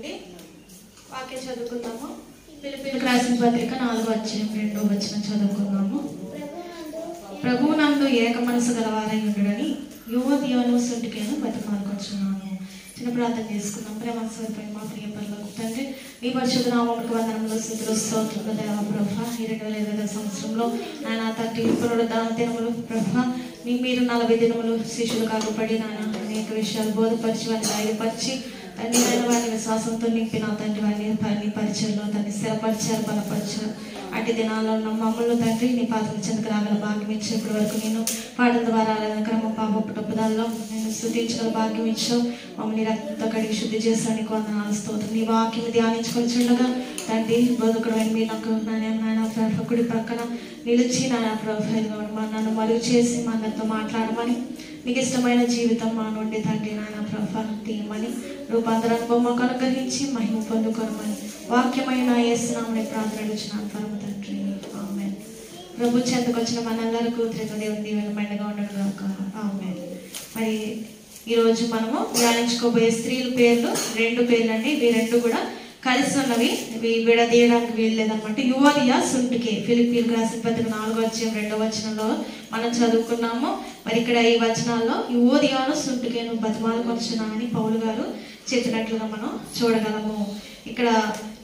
అండి. వాక్యం చదువుకుందాము. ఫిలిప్పీయులకు రాసిన పత్రిక 4వ అధ్యాయం 2వ వచనం చదువుకుందాము. ప్రభువునందు ఏక మనసు గలవారై ఉండుడని యువతియోను సుంటికేను బతిమాలుకొచ్చున్నాను. చిన్న ప్రార్థన చేసుకుందాం. ప్రేమ మా ప్రియ పరలోకపు తండ్రి, నీ పరిశుద్ధ నామమునకు వందనములు, స్తుతులు, స్తోత్రములు దేవా ప్రభువా. ఈ 2020 సంవత్సరంలో ఆయన 30 పునరుద్ధాన దినములు ప్రభువా, మీరు 40 దినములు శిష్యులు కాకపడి నాయన అనేక విషయాలు బోధపరిచి వారిని ధైర్యపరిచి తండ్రి అయిన వారిని విశ్వాసంతో నింపిన తండ్రి వారిని పరిచయంలో తండ్రి స్థిరపరిచారు, బలపరిచారు. అటు దినాల్లో ఉన్న మమ్మల్ని తండ్రి నీ పాత్ర చెందుకు రాగల భాగ్యం ఇచ్చి ఇప్పటి వరకు నేను పాటల ద్వారా క్రమ పాప తప్పుదాల్లో నేను స్తుతించగల భాగ్యం ఇచ్చావు. మమ్మల్ని రక్తంతో కడిగి శుద్ధి చేశాను. నీకు వందనాలు, స్తోత్రం. నీ వాక్యం ధ్యానించుకొని చూడగా తండ్రి బతుకుడు మీరు నాకు నాయన కుడి ప్రక్కన నిలిచి నాయన ప్రొఫైల్గా నన్ను మరుగు చేసి మా అందరితో మాట్లాడమని, నీకు ఇష్టమైన జీవితం మా నుండి తండ్రి నాయన ప్రొఫైల్ తీయమని, రూపాంతరాన్ని మాకు అనుగ్రహించి మహిమ పొందుకోనమని వాక్యమైన యేసునామమున ప్రార్థన అడుగుచున్నాను పరమ తండ్రి, ఆమేన్. ప్రభు చెంతకు వచ్చిన మనందరికీ దేవుని దీవెన మెండగా ఉండడం కాక, ఆమేన్. మరి ఈరోజు మనము ధ్యానించుకోబోయే స్త్రీల పేర్లు 2 పేర్లు అండి. ఇవి 2 కూడా కలిసి ఉన్నవి, ఇవి విడదీయడానికి వీలు లేదనమాట. యువదియా సుంటికే ఫిలిప్పీయులకు రాసిన పత్రిక 4వ అధ్యాయం 2వ వచనంలో మనం చదువుకున్నాము. మరి ఇక్కడ ఈ వచనాల్లో యువదియాను సుంటికేను బతిమాలుకొచ్చునా అని పౌలు గారు చెప్పినట్లుగా మనం చూడగలము. ఇక్కడ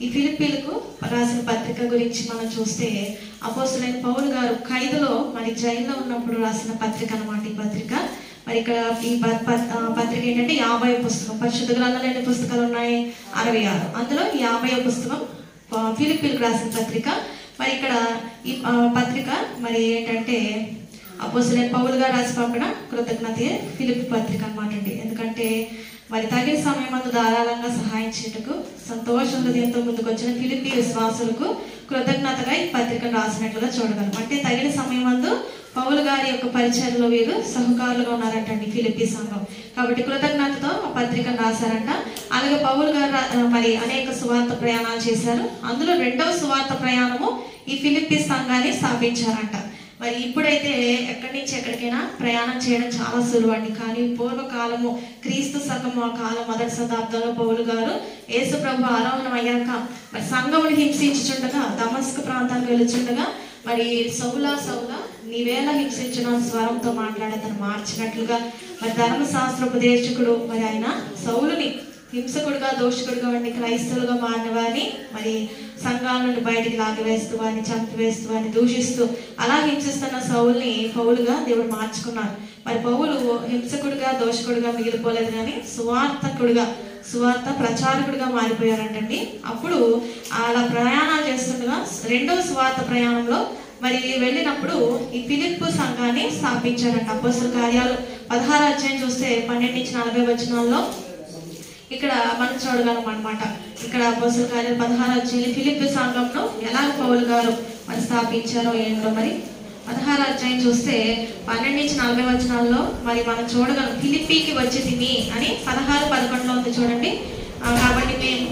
ఈ ఫిలిప్పీయులకు రాసిన పత్రిక గురించి మనం చూస్తే అపోస్తలుడైన పౌలు గారు ఖైదులో మరి జైల్లో ఉన్నప్పుడు రాసిన పత్రిక అన్నమాట ఈ పత్రిక. మరి ఇక్కడ ఈ పత్రిక ఏంటంటే 50వ పుస్తకం. పరిశుద్ధ గ్రంథంలో ఎన్ని పుస్తకాలు ఉన్నాయి? 66. అందులో 50వ పుస్తకం ఫిలిప్పీయులకు రాసిన పత్రిక. మరి ఇక్కడ ఈ పత్రిక మరి ఏంటంటే అపోస్తలుడైన పౌలు గారు రాసి పంపిన కృతజ్ఞతే ఫిలిప్పీ పత్రిక అన్నమాట అండి. ఎందుకంటే మరి తగిన సమయం అందు ధారాళంగా సహాయం చేయటకు సంతోష హృదయంతో ముందుకు వచ్చిన ఫిలిప్పీ విశ్వాసులకు కృతజ్ఞతగా ఈ పత్రికను రాసినట్లుగా చూడగలం. అంటే తగిన సమయం అందు పౌలు గారి యొక్క పరిచయంలో వీరు సహకారులుగా ఉన్నారంటండి ఫిలిప్పీ సంఘం. కాబట్టి కృతజ్ఞతతో ఆ పత్రికను రాశారంట. అలాగే పౌలు గారు మరి అనేక సువార్త ప్రయాణాలు చేశారు. అందులో 2వ సువార్త ప్రయాణము ఈ ఫిలిప్పీ సంఘాన్ని స్థాపించారంట. మరి ఇప్పుడైతే ఎక్కడి నుంచి ఎక్కడికైనా ప్రయాణం చేయడం చాలా సులువు అండి. కానీ పూర్వకాలము క్రీస్తు శకము ఆ కాలం 1వ శతాబ్దంలో పౌలు గారు యేసు ప్రభు ఆరోహణం అయ్యాక మరి సంఘమును హింసించుచుండగా దమస్కు ప్రాంతానికి వెళుచుండగా మరి సౌలా నీవేలా హింసించిన స్వరంతో మాట్లాడి అతను మార్చినట్లుగా మరి ధర్మశాస్త్రోపదేశకుడు మరి ఆయన సౌలుని హింసకుడుగా దోషకుడుగా వంటి క్రైస్తవులుగా మారిన వారిని మరి సంఘాల నుండి బయటికి లాగివేస్తూ వారిని చంపివేస్తూ వారిని దూషిస్తూ అలా హింసిస్తున్న సౌలుని పౌలుగా దేవుడు మార్చుకున్నారు. మరి పౌలు హింసకుడిగా దోషకుడిగా మిగిలిపోలేదు కానీ సువార్త ప్రచారకుడిగా మారిపోయారంటండి. అప్పుడు అలా ప్రయాణాలు చేస్తుండగా 2వ సువార్త ప్రయాణంలో మరి వెళ్ళినప్పుడు ఈ ఫిలిప్పీ సంఘాన్ని స్థాపించారంట. అపోస్తల కార్యాలు 16వ అధ్యాయం చూస్తే 12 నుంచి 40 వచనాల్లో ఇక్కడ మనం చూడగలం అనమాట. ఇక్కడ అపోస్తల కార్యాలు 16వ అధ్యాయం ఫిలిప్పీ సంఘంను ఎలా పౌలు గారు మరి స్థాపించారో ఏంటో మరి 16వ అధ్యాయం చూస్తే 12 నుంచి 40 వచనాల్లో మరి మనం చూడగలం. ఫిలిప్పీకి వచ్చి తిని అని 16-11లో ఉంది చూడండి. కాబట్టి మేము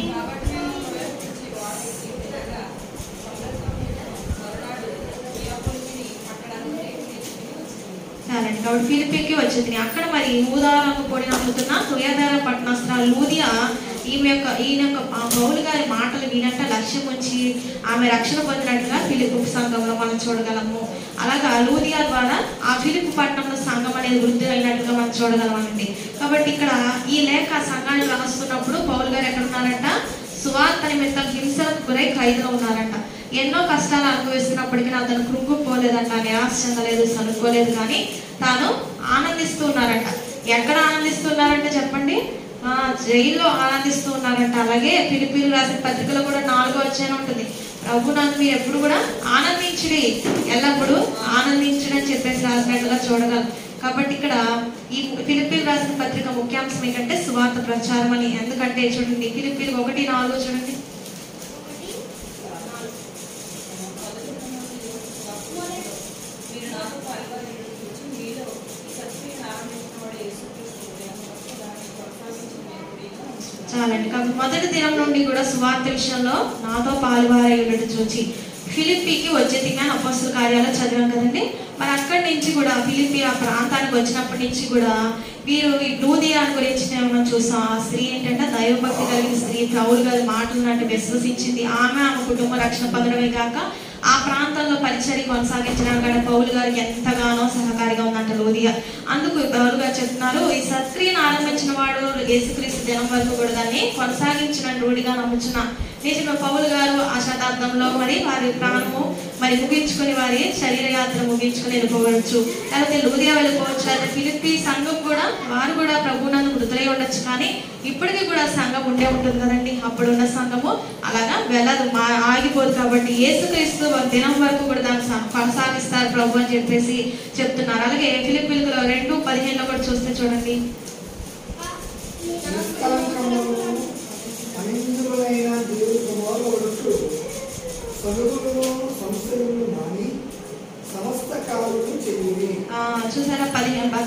కాబట్టి ఫిలిప్పీకి వచ్చేది. అక్కడ మరి ఊదారంగు పొడిని అమ్ముతున్న తుయధార పట్టణస్థురాలు లూదియా ఈయన యొక్క పౌలు గారి మాటలు వినంట లక్ష్యం ఉంచి ఆమె రక్షణ పొందినట్లుగా ఫిలిప్పీ సంఘంలో మనం చూడగలము. అలాగా లూదియా ద్వారా ఆ ఫిలిప్పీ పట్టణంలో సంఘం అనేది వృద్ధి అయినట్లుగా మనం చూడగలమండి. కాబట్టి ఇక్కడ ఈ లేఖ సంఘాన్ని రాస్తున్నప్పుడు పౌలు గారు ఎక్కడ ఉన్నారంట? సువార్త నిమిత్తం హింసలకు గురై ఖైదులో ఉన్నారంట. ఎన్నో కష్టాలు అనుభవిస్తున్నప్పటికీ అతను కృంగిపోలేదంట, నిరాశ చెందలేదు, సనుకోలేదు. కానీ తాను ఆనందిస్తూ ఉన్నారంట. ఎక్కడ ఆనందిస్తున్నారంటే చెప్పండి? జైల్లో ఆనందిస్తూ ఉన్నారంట. అలాగే ఫిలిప్పీయులకు రాసిన పత్రికలో కూడా 4వ అధ్యాయం ఉంటుంది. ప్రభు నాకు మీరు ఎప్పుడు కూడా ఆనందించుడి, ఎల్లప్పుడూ ఆనందించుడి అని చెప్పేసి రాసినట్లుగా చూడగలం. కాబట్టి ఇక్కడ ఈ ఫిలిప్పీయులకు రాసిన పత్రిక ముఖ్యాంశం ఏంటంటే సువార్త ప్రచారం అని. ఎందుకంటే చూడండి ఫిలిప్పీయులకు 1:4 చూడండి. చాలండి. కాబట్టి మొదటి దినం నుండి కూడా సువార్త విషయంలో నాతో పాలువారై ఉండటం చూచి ఫిలిప్పీకి వచ్చేది కానీ అపోస్తల కార్యాలు చదివాం కదండి. మరి అక్కడి నుంచి కూడా ఫిలిప్పీ ఆ ప్రాంతానికి వచ్చినప్పటి నుంచి కూడా వీరు ఈ లూదియా గురించి మనం చూసాం. ఆ స్త్రీ ఏంటంటే దైవభక్తి కలిగిన స్త్రీ, పౌలు గారి మాటలు విశ్వసించింది. ఆమె కుటుంబ రక్షణ పొందడమే కాక ఆ ప్రాంతంలో పరిచర్య కొనసాగించడానికి పౌలు గారికి ఎంతగానో సహకారిగా ఉందంట లూదియా. అందుకు పౌలు గారు చెప్తున్నారు, ఈ సత్క్రియను ఆరంభించిన వాడు యేసుక్రీస్తు దినం వరకు కూడా దాన్ని కొనసాగించిన రూఢిగా నమ్ముచున్నా. నిజంగా పౌలు గారు ఆ శతాబ్దంలో మరి వారి ప్రాణము మరి ముగించుకొని వారి శరీర యాత్ర ముగించుకొని వెళ్ళిపోవచ్చు, లేకపోతే లూదియా వెళ్ళిపోవచ్చు, లేకపోతే ఫిలిప్పీ సంఘం కూడా వారు కూడా ప్రభువునందు మృతులై ఉండొచ్చు. కానీ ఇప్పటికీ కూడా సంఘం ఉండే ఉంటుంది కదండి. అప్పుడున్న సంఘము అలాగా వెళ్ళదు, ఆగిపోదు. కాబట్టి యేసుక్రీస్తు దినం వరకు కూడా దాన్ని కొనసాగిస్తారు ప్రభు అని చెప్పేసి చెప్తున్నారు. అలాగే ఫిలిప్పీలకు 2:15 కూడా చూస్తే చూడండి, చూసారా 14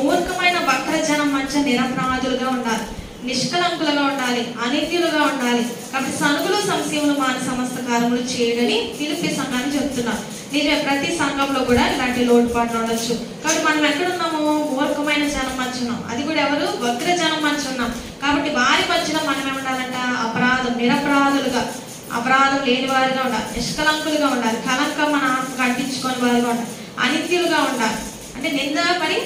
మూర్ఖమైన వక్ర జనం మధ్య నిరపరాధులుగా ఉండాలి, నిష్కలంకులుగా ఉండాలి, అనిత్యులుగా ఉండాలి. కాబట్టి సనుగులు సంశయములు మాని సమస్త కార్యములు చేయడని ఫిలిప్పీ సంఘాన్ని చెప్తున్నారు. నిజమే, ప్రతి సంఘంలో కూడా ఇలాంటి లోటుపాట్లు ఉండొచ్చు. కాబట్టి మనం ఎక్కడున్నాము? మూర్ఖమైన జనం మధ్య ఉన్నాం. అది కూడా ఎవరు? వక్ర జనం మధ్య ఉన్నాం. కాబట్టి వారి మధ్యలో మనం ఏముండాలంట? నిరపరాధులుగా, అపరాధం లేని వారిగా ఉండాలి, నిష్కలంకులుగా ఉండాలి, కలంకం మన ఆత్మకు అంటించుకొని వారిగా ఉండాలి, అనిత్యులుగా ఉండాలి. అంటే నింద మరి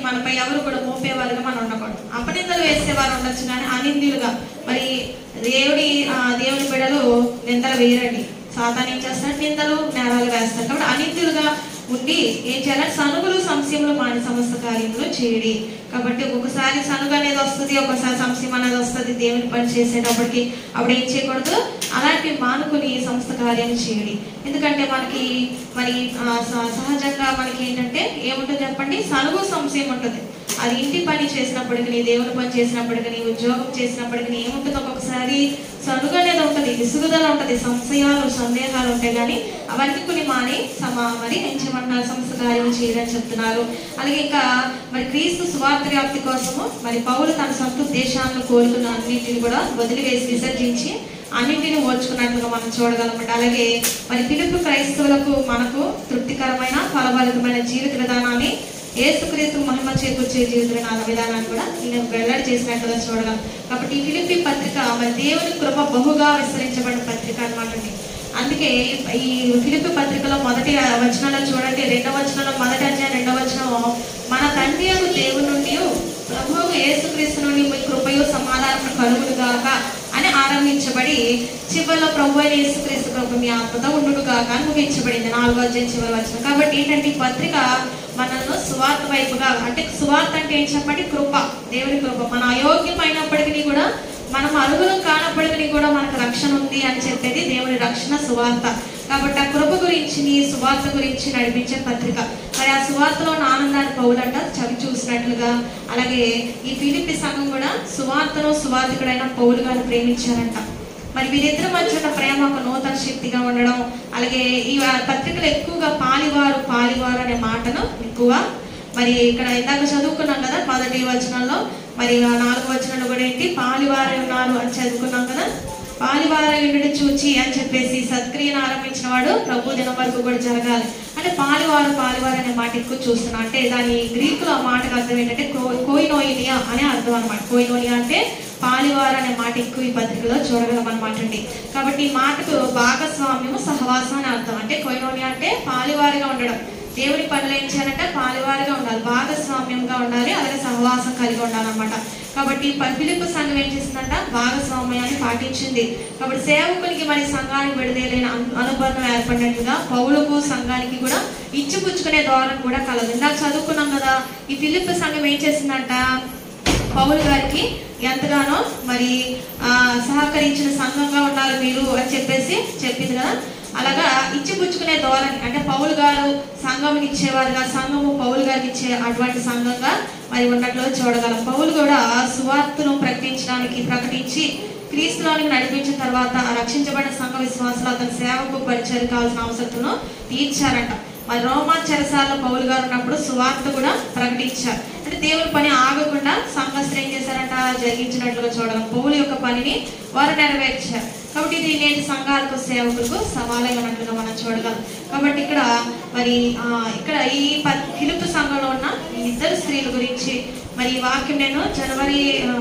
మనపై ఎవరు కూడా మోపేవారుగా మనం ఉండకూడదు. అపనిందలు వేసేవారు ఉండొచ్చు, కానీ అనింద్యులుగా మరి దేవుని బిడ్డలు నిందలు వేయరండి. సాతాను ఏం చేస్తాడు? నిందలు నేరాలు వేస్తాడు. కాబట్టి అనిత్యులుగా ఉండి ఏం చేయాలి? సనుగులు సంశయములు మాని సమస్త కార్యములు చేయడి. కాబట్టి ఒక్కొక్కసారి సనుగు అనేది వస్తుంది, ఒక్కొక్కసారి సంశయం అనేది వస్తుంది దేవుని పని చేసేటప్పటికి. అప్పుడు ఏం చేయకూడదు? అలాంటి మానుకుని సమస్త కార్యాలు చేయడి. ఎందుకంటే మనకి మరి సహజంగా మనకి ఏంటంటే ఏముంటుంది చెప్పండి? సనుగు సంశయం ఉంటుంది. అది ఇంటి పని చేసినప్పటికీ, దేవుని పని చేసినప్పటికీ, ఉద్యోగం చేసినప్పటికీ ఏముంటుంది? ఒక్కొక్కసారి సనుగు అనేది ఉంటుంది, విసుగుదల ఉంటుంది, సంశయాలు సందేహాలు ఉంటాయి. కానీ అవన్నీ కొన్ని మాని మరి ఏం చేయమన్నారు? సమస్త కార్యాలు చేయదని చెప్తున్నారు. అలాగే ఇంకా మరి క్రీస్తు సువార్త వ్యాప్తి కోసము మరి పౌలు తన సొంత దేశాలను కోరుకున్న అన్నింటిని కూడా వదిలివేసి విసర్జించి అన్నింటిని ఓర్చుకున్నట్లుగా మనం చూడగలమండి. అలాగే మరి ఫిలిప్పీ క్రైస్తవులకు మనకు తృప్తికరమైన ఫలభరితమైన జీవిత విధానాన్ని, యేసుక్రీస్తు మహిమ చేకూర్చే జీవిత విధానాన్ని కూడా నేను వెల్లడి చేసినట్లుగా చూడగలం. కాబట్టి ఈ ఫిలిప్పీ పత్రిక మరి దేవుని కృప బహుగా విస్తరించబడిన పత్రిక అనమాట అండి. అందుకే ఈ ఫిలిప్పీ పత్రికలో మొదటి వచనంలో చూడండి, 2వ వచనంలో, మొదటి అధ్యాయం 2వ వచనం, మన తండ్రి యొక్క దేవుని నుండి ప్రభువు యేసుక్రీస్తు నుండి మీ కృపయు సమాధానం కలుగునుగాక అని ఆరంభించబడి చివరిలో ప్రభు అయిన యేసుక్రీస్తు కృప మీ ఆత్మతో ఉండునుగాక అని ముగించబడింది 4వ అధ్యాయం చివరి వచనం. కాబట్టి ఏంటంటే ఈ పత్రిక మనల్ని సువార్త వైపుగా, అంటే సువార్త అంటే ఏం చెప్పండి? కృప, దేవుని కృప. మన అయోగ్యమైనప్పటికీ కూడా, మనం అర్హులం కానప్పటికీ కూడా మనకు రక్షణ ఉంది అని చెప్పేది దేవుని రక్షణ సువార్త. కాబట్టి ఆ కృప గురించి, సువార్త గురించి నడిపించే పత్రిక. మరి ఆ సువార్తలో ఆనందాన్ని పౌలంట చవి చూసినట్లుగా, అలాగే ఈ ఫిలిప్పీ సంఘం కూడా సువార్తను సువార్తికుడైన పౌలు గారిని ప్రేమించారంట. మరి వీరిద్దరి మధ్య ఉన్న ప్రేమ ఒక నూతన శక్తిగా ఉండడం. అలాగే ఈ పత్రికలు ఎక్కువగా పాలివారు అనే మాటను ఎక్కువ మరి ఇక్కడ ఇందాక చదువుకున్నాం కదా, మొదటి వచనంలో, మరి 4వ వచనంలో కూడా ఏంటి? పాలివారై ఉన్నారు అని చదువుకున్నాం కదా. పాలివారై ఉండడం చూచి అని చెప్పేసి సత్క్రియను ఆరంభించిన వాడు ప్రభు దినం వరకు కూడా జరగాలి. అంటే పాలివారు అనే మాట ఎక్కువ చూస్తున్నాం. అంటే దాని గ్రీకులో ఆ మాటకు అర్థం ఏంటంటే కోయినోయినియా అనే అర్థం అనమాట. కోయినోనియా అంటే పాలివారు అనే మాట ఎక్కువ ఈ పత్రికలో చూడగలం అనమాట అండి. కాబట్టి ఈ మాటకు భాగస్వామ్యము, సహవాసం అని అర్థం. అంటే కోయినోనియా అంటే పాలివారిగా ఉండడం, దేవుని పనులు ఏం చేయాలంటే పాలివారిగా ఉండాలి, భాగస్వామ్యంగా ఉండాలి, అలాగే సహవాసం కలిగి ఉండాలన్నమాట. కాబట్టి ఫిలిప్పీ సంఘం ఏం చేసిందంట? భాగస్వామ్యాన్ని పాటించింది. కాబట్టి సేవకునికి మరి సంఘానికి విడదీయలేని అనుబంధం ఏర్పడినట్లుగా పౌలుకు సంఘానికి కూడా ఇచ్చిపుచ్చుకునే ధోరణి కూడా కలదు. ఇందాక చదువుకున్నాం కదా, ఈ ఫిలిప్పీ సంఘం ఏం చేసిందంట? పౌలు గారికి ఎంతగానో మరి సహకరించిన సంఘంగా ఉండాలి మీరు అని చెప్పేసి చెప్పింది కదా. అలాగా ఇచ్చిపుచ్చుకునే ధోరణి, అంటే పౌలు గారు సంఘం ఇచ్చేవారుగా, సంఘము పౌలు గారికి ఇచ్చే అటువంటి సంఘంగా మరి ఉన్నట్లు చూడగలం. పౌలు కూడా సువార్తను ప్రకటించి క్రీస్తులోనికి నడిపించిన తర్వాత రక్షించబడిన సంఘ విశ్వాసులు అతని సేవకు పరిచయం కావాల్సిన అవసరతను తీర్చారంట. మరి రోమా చెరసాలలో పౌలు గారు ఉన్నప్పుడు సువార్త కూడా ప్రకటించారు. అంటే దేవుని పని ఆగకుండా సంఘస్థులు ఏం చేశారంట, జరిగించినట్లుగా చూడగలం. పౌలు యొక్క పనిని వారు నెరవేర్చారు. కాబట్టి ఇది నేటి సంఘాలకు సేవకులకు సవాలుగా ఉన్నట్లుగా మనం చూడగలం. కాబట్టి ఇక్కడ మరి ఇక్కడ ఈ ఫిలిప్పీ సంఘంలో ఉన్న ఈ ఇద్దరు స్త్రీల గురించి మరి ఈ వాక్యం నేను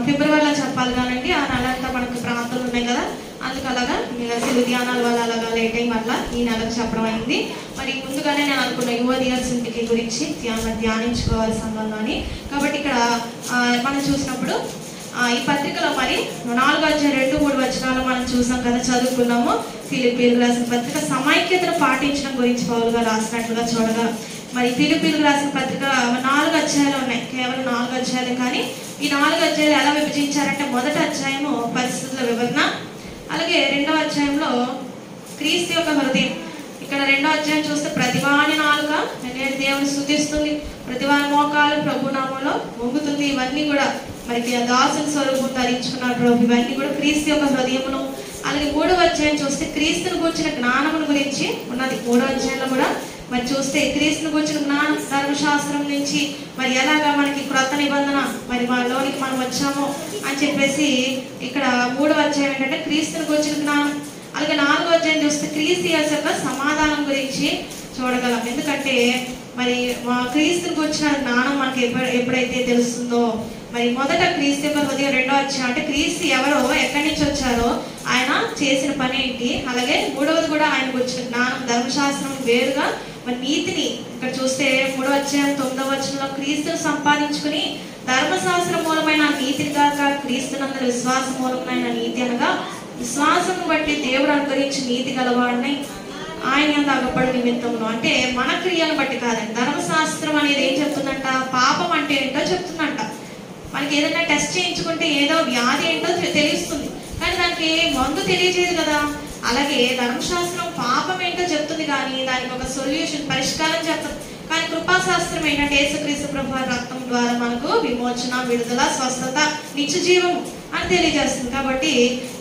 ఫిబ్రవరిలో చెప్పాలి కానండి, ఆ నెలంతా మనకు ప్రాంతాలు ఉన్నాయి కదా, అందుకు అలాగా అసలు ధ్యానాల వల్ల అలాగా లేట్ అయ్యి మళ్ళీ ఈ నెలకు చెప్పడం అయింది. మరి ముందుగానే నేను అనుకున్న యువదియర్స్ ఇంటికి గురించి ధ్యానించుకోవాలి సంఘంలో అని. కాబట్టి ఇక్కడ మనం చూసినప్పుడు ఈ పత్రికలో మరి 4-2-3 వచనాలు మనం చూసాం కదా, చదువుకున్నాము. ఫిలిప్పీలకు రాసిన పత్రిక సమైక్యతను పాటించడం గురించి పౌలు గారు రాసినట్లుగా చూడగలం. మరి ఫిలిప్పీలకు రాసిన పత్రిక 4 అధ్యాయాలు ఉన్నాయి, కేవలం 4 అధ్యాయాలు. కానీ ఈ 4 అధ్యాయాలు ఎలా విభజించారంటే, మొదటి అధ్యాయము పరిస్థితుల వివరణ, అలాగే 2వ అధ్యాయంలో క్రీస్తు యొక్క హృదయం. ఇక్కడ 2వ అధ్యాయం చూస్తే ప్రతివాని నాలుక దేవుని స్తుతిస్తుంది, ప్రతివాని మోకాలు ప్రభు నామంలో మొంగుతుంది. ఇవన్నీ కూడా మరి దాసుల స్వరూపం ధరించుకున్న ప్రభు, ఇవన్నీ కూడా క్రీస్తు యొక్క హృదయమును. అలాగే 3వ అధ్యాయం చూస్తే క్రీస్తును కూర్చిన జ్ఞానమును గురించి ఉన్నది. 3వ అధ్యాయంలో కూడా మరి చూస్తే క్రీస్తును కూర్చిన జ్ఞానం, ధర్మశాస్త్రం నుంచి మరి ఎలాగా మనకి క్రొత్త నిబంధన మరి మనలోనికి మనం వచ్చామో అని చెప్పేసి ఇక్కడ 3వ అధ్యాయం ఏంటంటే క్రీస్తును కూర్చిన జ్ఞానం. అలాగే 4వ అధ్యాయం చూస్తే క్రీస్తు యొక్క సమాధానం గురించి చూడగలం. ఎందుకంటే మరి క్రీస్తుకు వచ్చిన జ్ఞానం మనకి ఎప్పుడైతే తెలుస్తుందో, మరి మొదట క్రీస్తు యొక్క హృదయం, 2వ అధ్యాయం అంటే క్రీస్తు ఎవరో, ఎక్కడి నుంచి వచ్చారో, ఆయన చేసిన పని ఏంటి, అలాగే 3వది కూడా ఆయనకు వచ్చిన జ్ఞానం, ధర్మశాస్త్రం వేరుగా మరి నీతిని. ఇక్కడ చూస్తే 3వ అధ్యాయం 9వ వచనంలో క్రీస్తును సంపాదించుకుని ధర్మశాస్త్రం మూలమైన నీతిని కాక క్రీస్తునందరి విశ్వాసం మూలమైన నీతి అనగా విశ్వాసం బట్టి దేవుడు అనుగ్రహించి నీతి గలవాడిని ఆయన అగపడి నిమిత్తమును. అంటే మన క్రియలను బట్టి కాదండి. ధర్మశాస్త్రం అనేది ఏం చెప్తుందంట, పాపం అంటే ఏంటో చెప్తుందంట. మనకి ఏదైనా టెస్ట్ చేయించుకుంటే ఏదో వ్యాధి ఏంటో తెలుస్తుంది, కానీ దానికి మందు తెలియజేయదు కదా. అలాగే ధర్మశాస్త్రం పాపం ఏంటో చెప్తుంది, కానీ దానికి ఒక సొల్యూషన్, పరిష్కారం చెప్తుంది. కానీ కృపాశాస్త్రం ఏంటంటే యేసుక్రీస్తు ప్రభు రక్తం ద్వారా మనకు విమోచన, విడుదల, స్వస్థత, నిత్య జీవము అని తెలియజేస్తుంది. కాబట్టి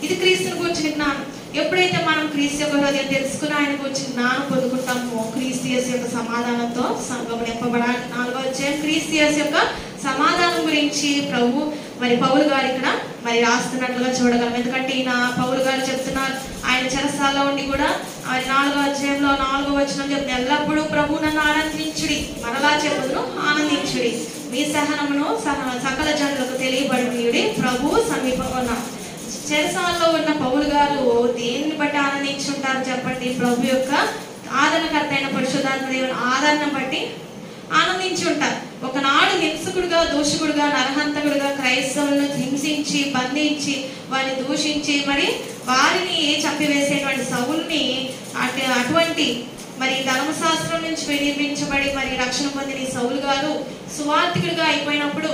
ఇది క్రీస్తుని కూర్చుని జ్ఞానం. ఎప్పుడైతే మనం క్రీస్తు యొక్క హృదయం తెలుసుకుని ఆయన గురించి జ్ఞానం పొందుకుంటామో, క్రీస్తు యేసు యొక్క సమాధానంతో సంఘం నింపబడాలి. 4వ అధ్యాయం క్రీస్తు యేసు యొక్క సమాధానం గురించి ప్రభు మరి పౌలు గారు ఇక్కడ మరి రాస్తున్నట్లుగా చూడగలం. ఎందుకంటే ఈయన పౌలు గారు చెప్తున్నారు, ఆయన చెరసాలలో ఉండి కూడా ఆయన 4వ అధ్యాయంలో 4వ వచనం చెప్తున్నారు, ఎల్లప్పుడూ ప్రభు నన్ను ఆనందించుడి, మరలా చెప్పుదును ఆనందించుడి, మీ సహనమును సకల జనులకు తెలియబడి ప్రభు సమీపంగా ఉన్నారు. చెరసాలలో ఉన్న పౌలు గారు దేన్ని బట్టి ఆనందించుంటారు చెప్పండి? ప్రభు యొక్క ఆదరణకర్త అయిన పరిశుద్ధాత్మ దేవుని ఆదరణ బట్టి ఆనందించి ఉంటారు. ఒకనాడు హింసకుడుగా, దూషకుడుగా, నరహంతకుడుగా క్రైస్తవులను హింసించి, బంధించి, వారిని దూషించి మరి వారిని చంపివేసేటువంటి సౌలుని అటువంటి మరి ధర్మశాస్త్రం నుంచి నిర్మించబడి మరి రక్షణ పొందిన ఈ సౌలు గారు సువార్థికుడిగా అయిపోయినప్పుడు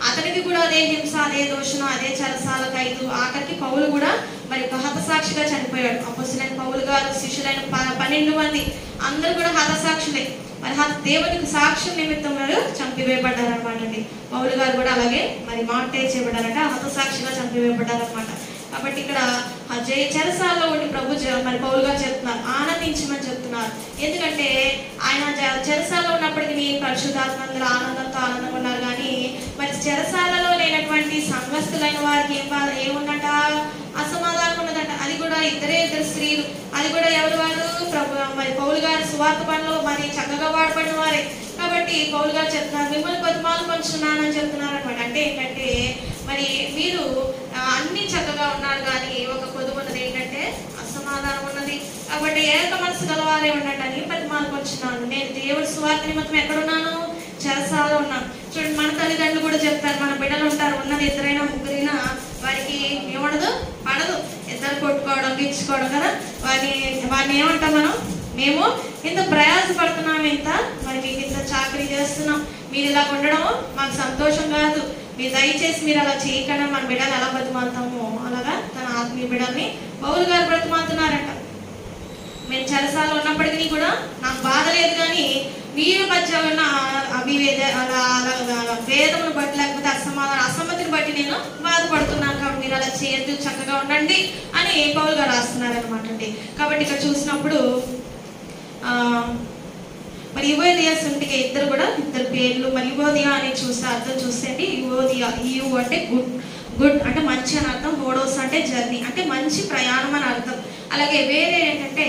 అతనికి కూడా అదే హింస, అదే దోషణ, అదే చెరసాల ఖైదు, ఆఖరికి పౌలు కూడా మరి హతసాక్షిగా చనిపోయాడు. అపోస్తలుడైన పౌలు గారు, శిష్యులైన 12 మంది అందరూ కూడా హతసాక్షులే. మరి దేవునికి సాక్ష్యం నిమిత్తం వారు చంపివేయబడ్డారు అనమాట అండి. పౌలు గారు కూడా అలాగే మరి మార్టైర్ చేయబడ్డారంట, హతసాక్షిగా చంపివేయబడ్డారు అనమాట. కాబట్టి ఇక్కడ చెరసాలలో ఉండి ప్రభు మరి పౌలు గారు చెప్తున్నారు, ఆనందించమని చెప్తున్నారు. ఎందుకంటే ఆయన చెరసాలలో ఉన్నప్పటికీ పరిశుద్ధాత్మందరూ ఆనందంగా ఉన్నారు. కానీ మరి చెరసాలలో లేనటువంటి సంఘస్థులైన వారికి ఏముందంట, అసమాధానం ఉన్నదంట. అది కూడా ఇద్దరు స్త్రీలు, అది కూడా ఎవరు వారు, ప్రభు మరి పౌలు గారు సువార్త పనిలో మరి చక్కగా వాడబడిన వారే. కాబట్టి పౌలు గారు చెప్తున్నారు, మిమ్మల్ని బతిమాలు పంచున్నానని చెప్తున్నారు అనమాట. అంటే ఏంటంటే మరి మీరు అన్ని చక్కగా ఉన్నారు, కానీ ఒక కొద్దు ఉన్నది ఏంటంటే అసమాధానం ఉన్నది. కాబట్టి ఏక మనసు గలవారే ఉండండి అని బతిమాలు పంచున్నాను. నేను దేవుడి సువార్త నిమిత్తం ఎక్కడున్నాను, చెరసాలలో ఉన్నాను. చూడండి, మన తల్లిదండ్రులు కూడా చెప్తారు, మన బిడ్డలు ఉంటారు, ఉన్నది ఇద్దరైనా ముగ్గురైనా వారికి ఏమడదు, పడదు, ఇద్దరు కొట్టుకోవడం, గిచ్చుకోవడం కదా. వారిని ఏమంటాం మనం, మేము ఇంత ప్రయాసపడుతున్నాం, మరి మీకు ఇంత చాకరీ చేస్తున్నాం, మీరు ఇలా ఉండడం మాకు సంతోషం కాదు, మీరు దయచేసి మీరు అలా చేయకుండా మన బిడ్డలు ఎలా బ్రతిమాలుతాము, అలాగా తన ఆత్మీయ బిడ్డల్ని పౌలు గారు బ్రతిమాలుతున్నారంట. మేము చెరసాలలో ఉన్నప్పటికీ కూడా నాకు బాధ లేదు, కానీ మీరు మధ్య ఉన్న భేదమును బట్టి లేకపోతే అసమ్మతిని బట్టి నేను బాధపడుతున్నాను. కాబట్టి మీరు అలా చేయొద్దు, చక్కగా ఉండండి అని పౌలు గారు రాస్తున్నారనమాట అండి. కాబట్టి ఇక్కడ చూసినప్పుడు మరి యువోదియా సుంటికే ఇద్దరు పేర్లు. మరి యువోదియా అని చూస్తే అర్థం చూస్తే యువోదియా యు అంటే గుడ్ అంటే మంచి అని అర్థం, హోడోస్ అంటే జర్నీ అంటే మంచి ప్రయాణం అని అర్థం. అలాగే వేరే ఏంటంటే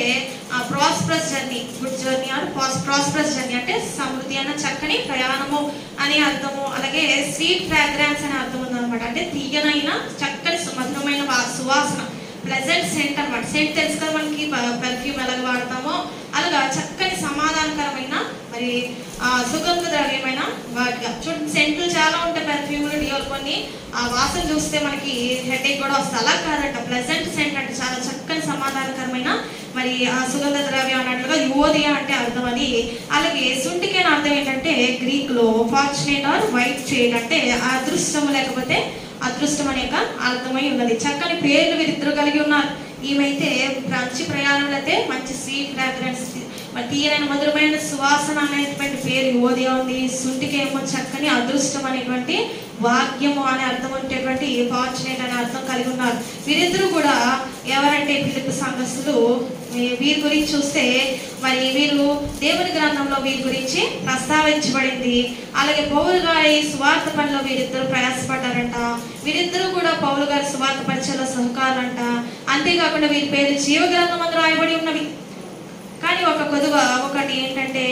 prosperous journey, good journey or prosperous journey అంటే సమృద్ధి అన్న చక్కని ప్రయాణము అని అర్థము. అలాగే స్వీట్ ఫ్రాగ్రెన్స్ అని అర్థం ఉందన్నమాట, అంటే తీయనైన చక్కని మధురమైన సువాసన, ప్లెజెంట్ సెంట్ అనమాట. సెంట్ తెలుసు కదా మనకి, పెర్ఫ్యూమ్ ఎలాగ వాడతామో అలాగా చక్కని సమాధానకరమైన మరి సుగంధ ద్రవ్యమైన వాటిగా. చూడండి సెంట్లు చాలా ఉంటాయి, పెర్ఫ్యూమ్లు డియోలు కొన్ని, ఆ వాసన చూస్తే మనకి హెడేక్ కూడా వస్తుంది. అలా కాదంట, ప్లెజెంట్ సెంట్ అంటే చాలా చక్కని సమాధానకరమైన మరి ఆ సుగంధ ద్రవ్యం అన్నట్లుగా యువోదియా అంటే అర్థం అని. అలాగే సుంటికే అర్థం ఏంటంటే గ్రీక్ లో ఫార్చునేట్ ఆర్ వైట్ షేడ్ అంటే అదృష్టం లేకపోతే అదృష్టం అనే అర్థమై ఉన్నది. చక్కని పేర్లు వీరిద్దరు కలిగి ఉన్నారు. ఈమెయితే మంచి ప్రయాణంలో అయితే మంచి స్వీట్ ఫ్రాగ్రెన్స్, మరి తీయనైన మధురమైన సువాసన అనేటువంటి పేరు యువోదియా ఉంది. సుంటికేమో చక్కని అదృష్టం అనేటువంటి వాక్యము అనే అర్థం ఉండేటువంటి ఫార్చునేట్ అనే అర్థం కలిగి ఉన్నారు. వీరిద్దరూ కూడా ఎవరంటే ఫిలిప్పీ సంఘస్థులు. వీరి గురించి చూస్తే మరి వీరు దేవుని గ్రంథంలో వీరి గురించి ప్రస్తావించబడింది. అలాగే పౌలు గారి సువార్త పనిలో వీరిద్దరు ప్రయాసపడ్డారంట. వీరిద్దరూ కూడా పౌలు గారి సువార్త పరిచయలో సహకారులంట. అంతేకాకుండా వీరి పేరు జీవ గ్రంథం అందు రాయబడి ఉన్నవి. కానీ ఒక కొదువ ఒకటి ఏంటంటే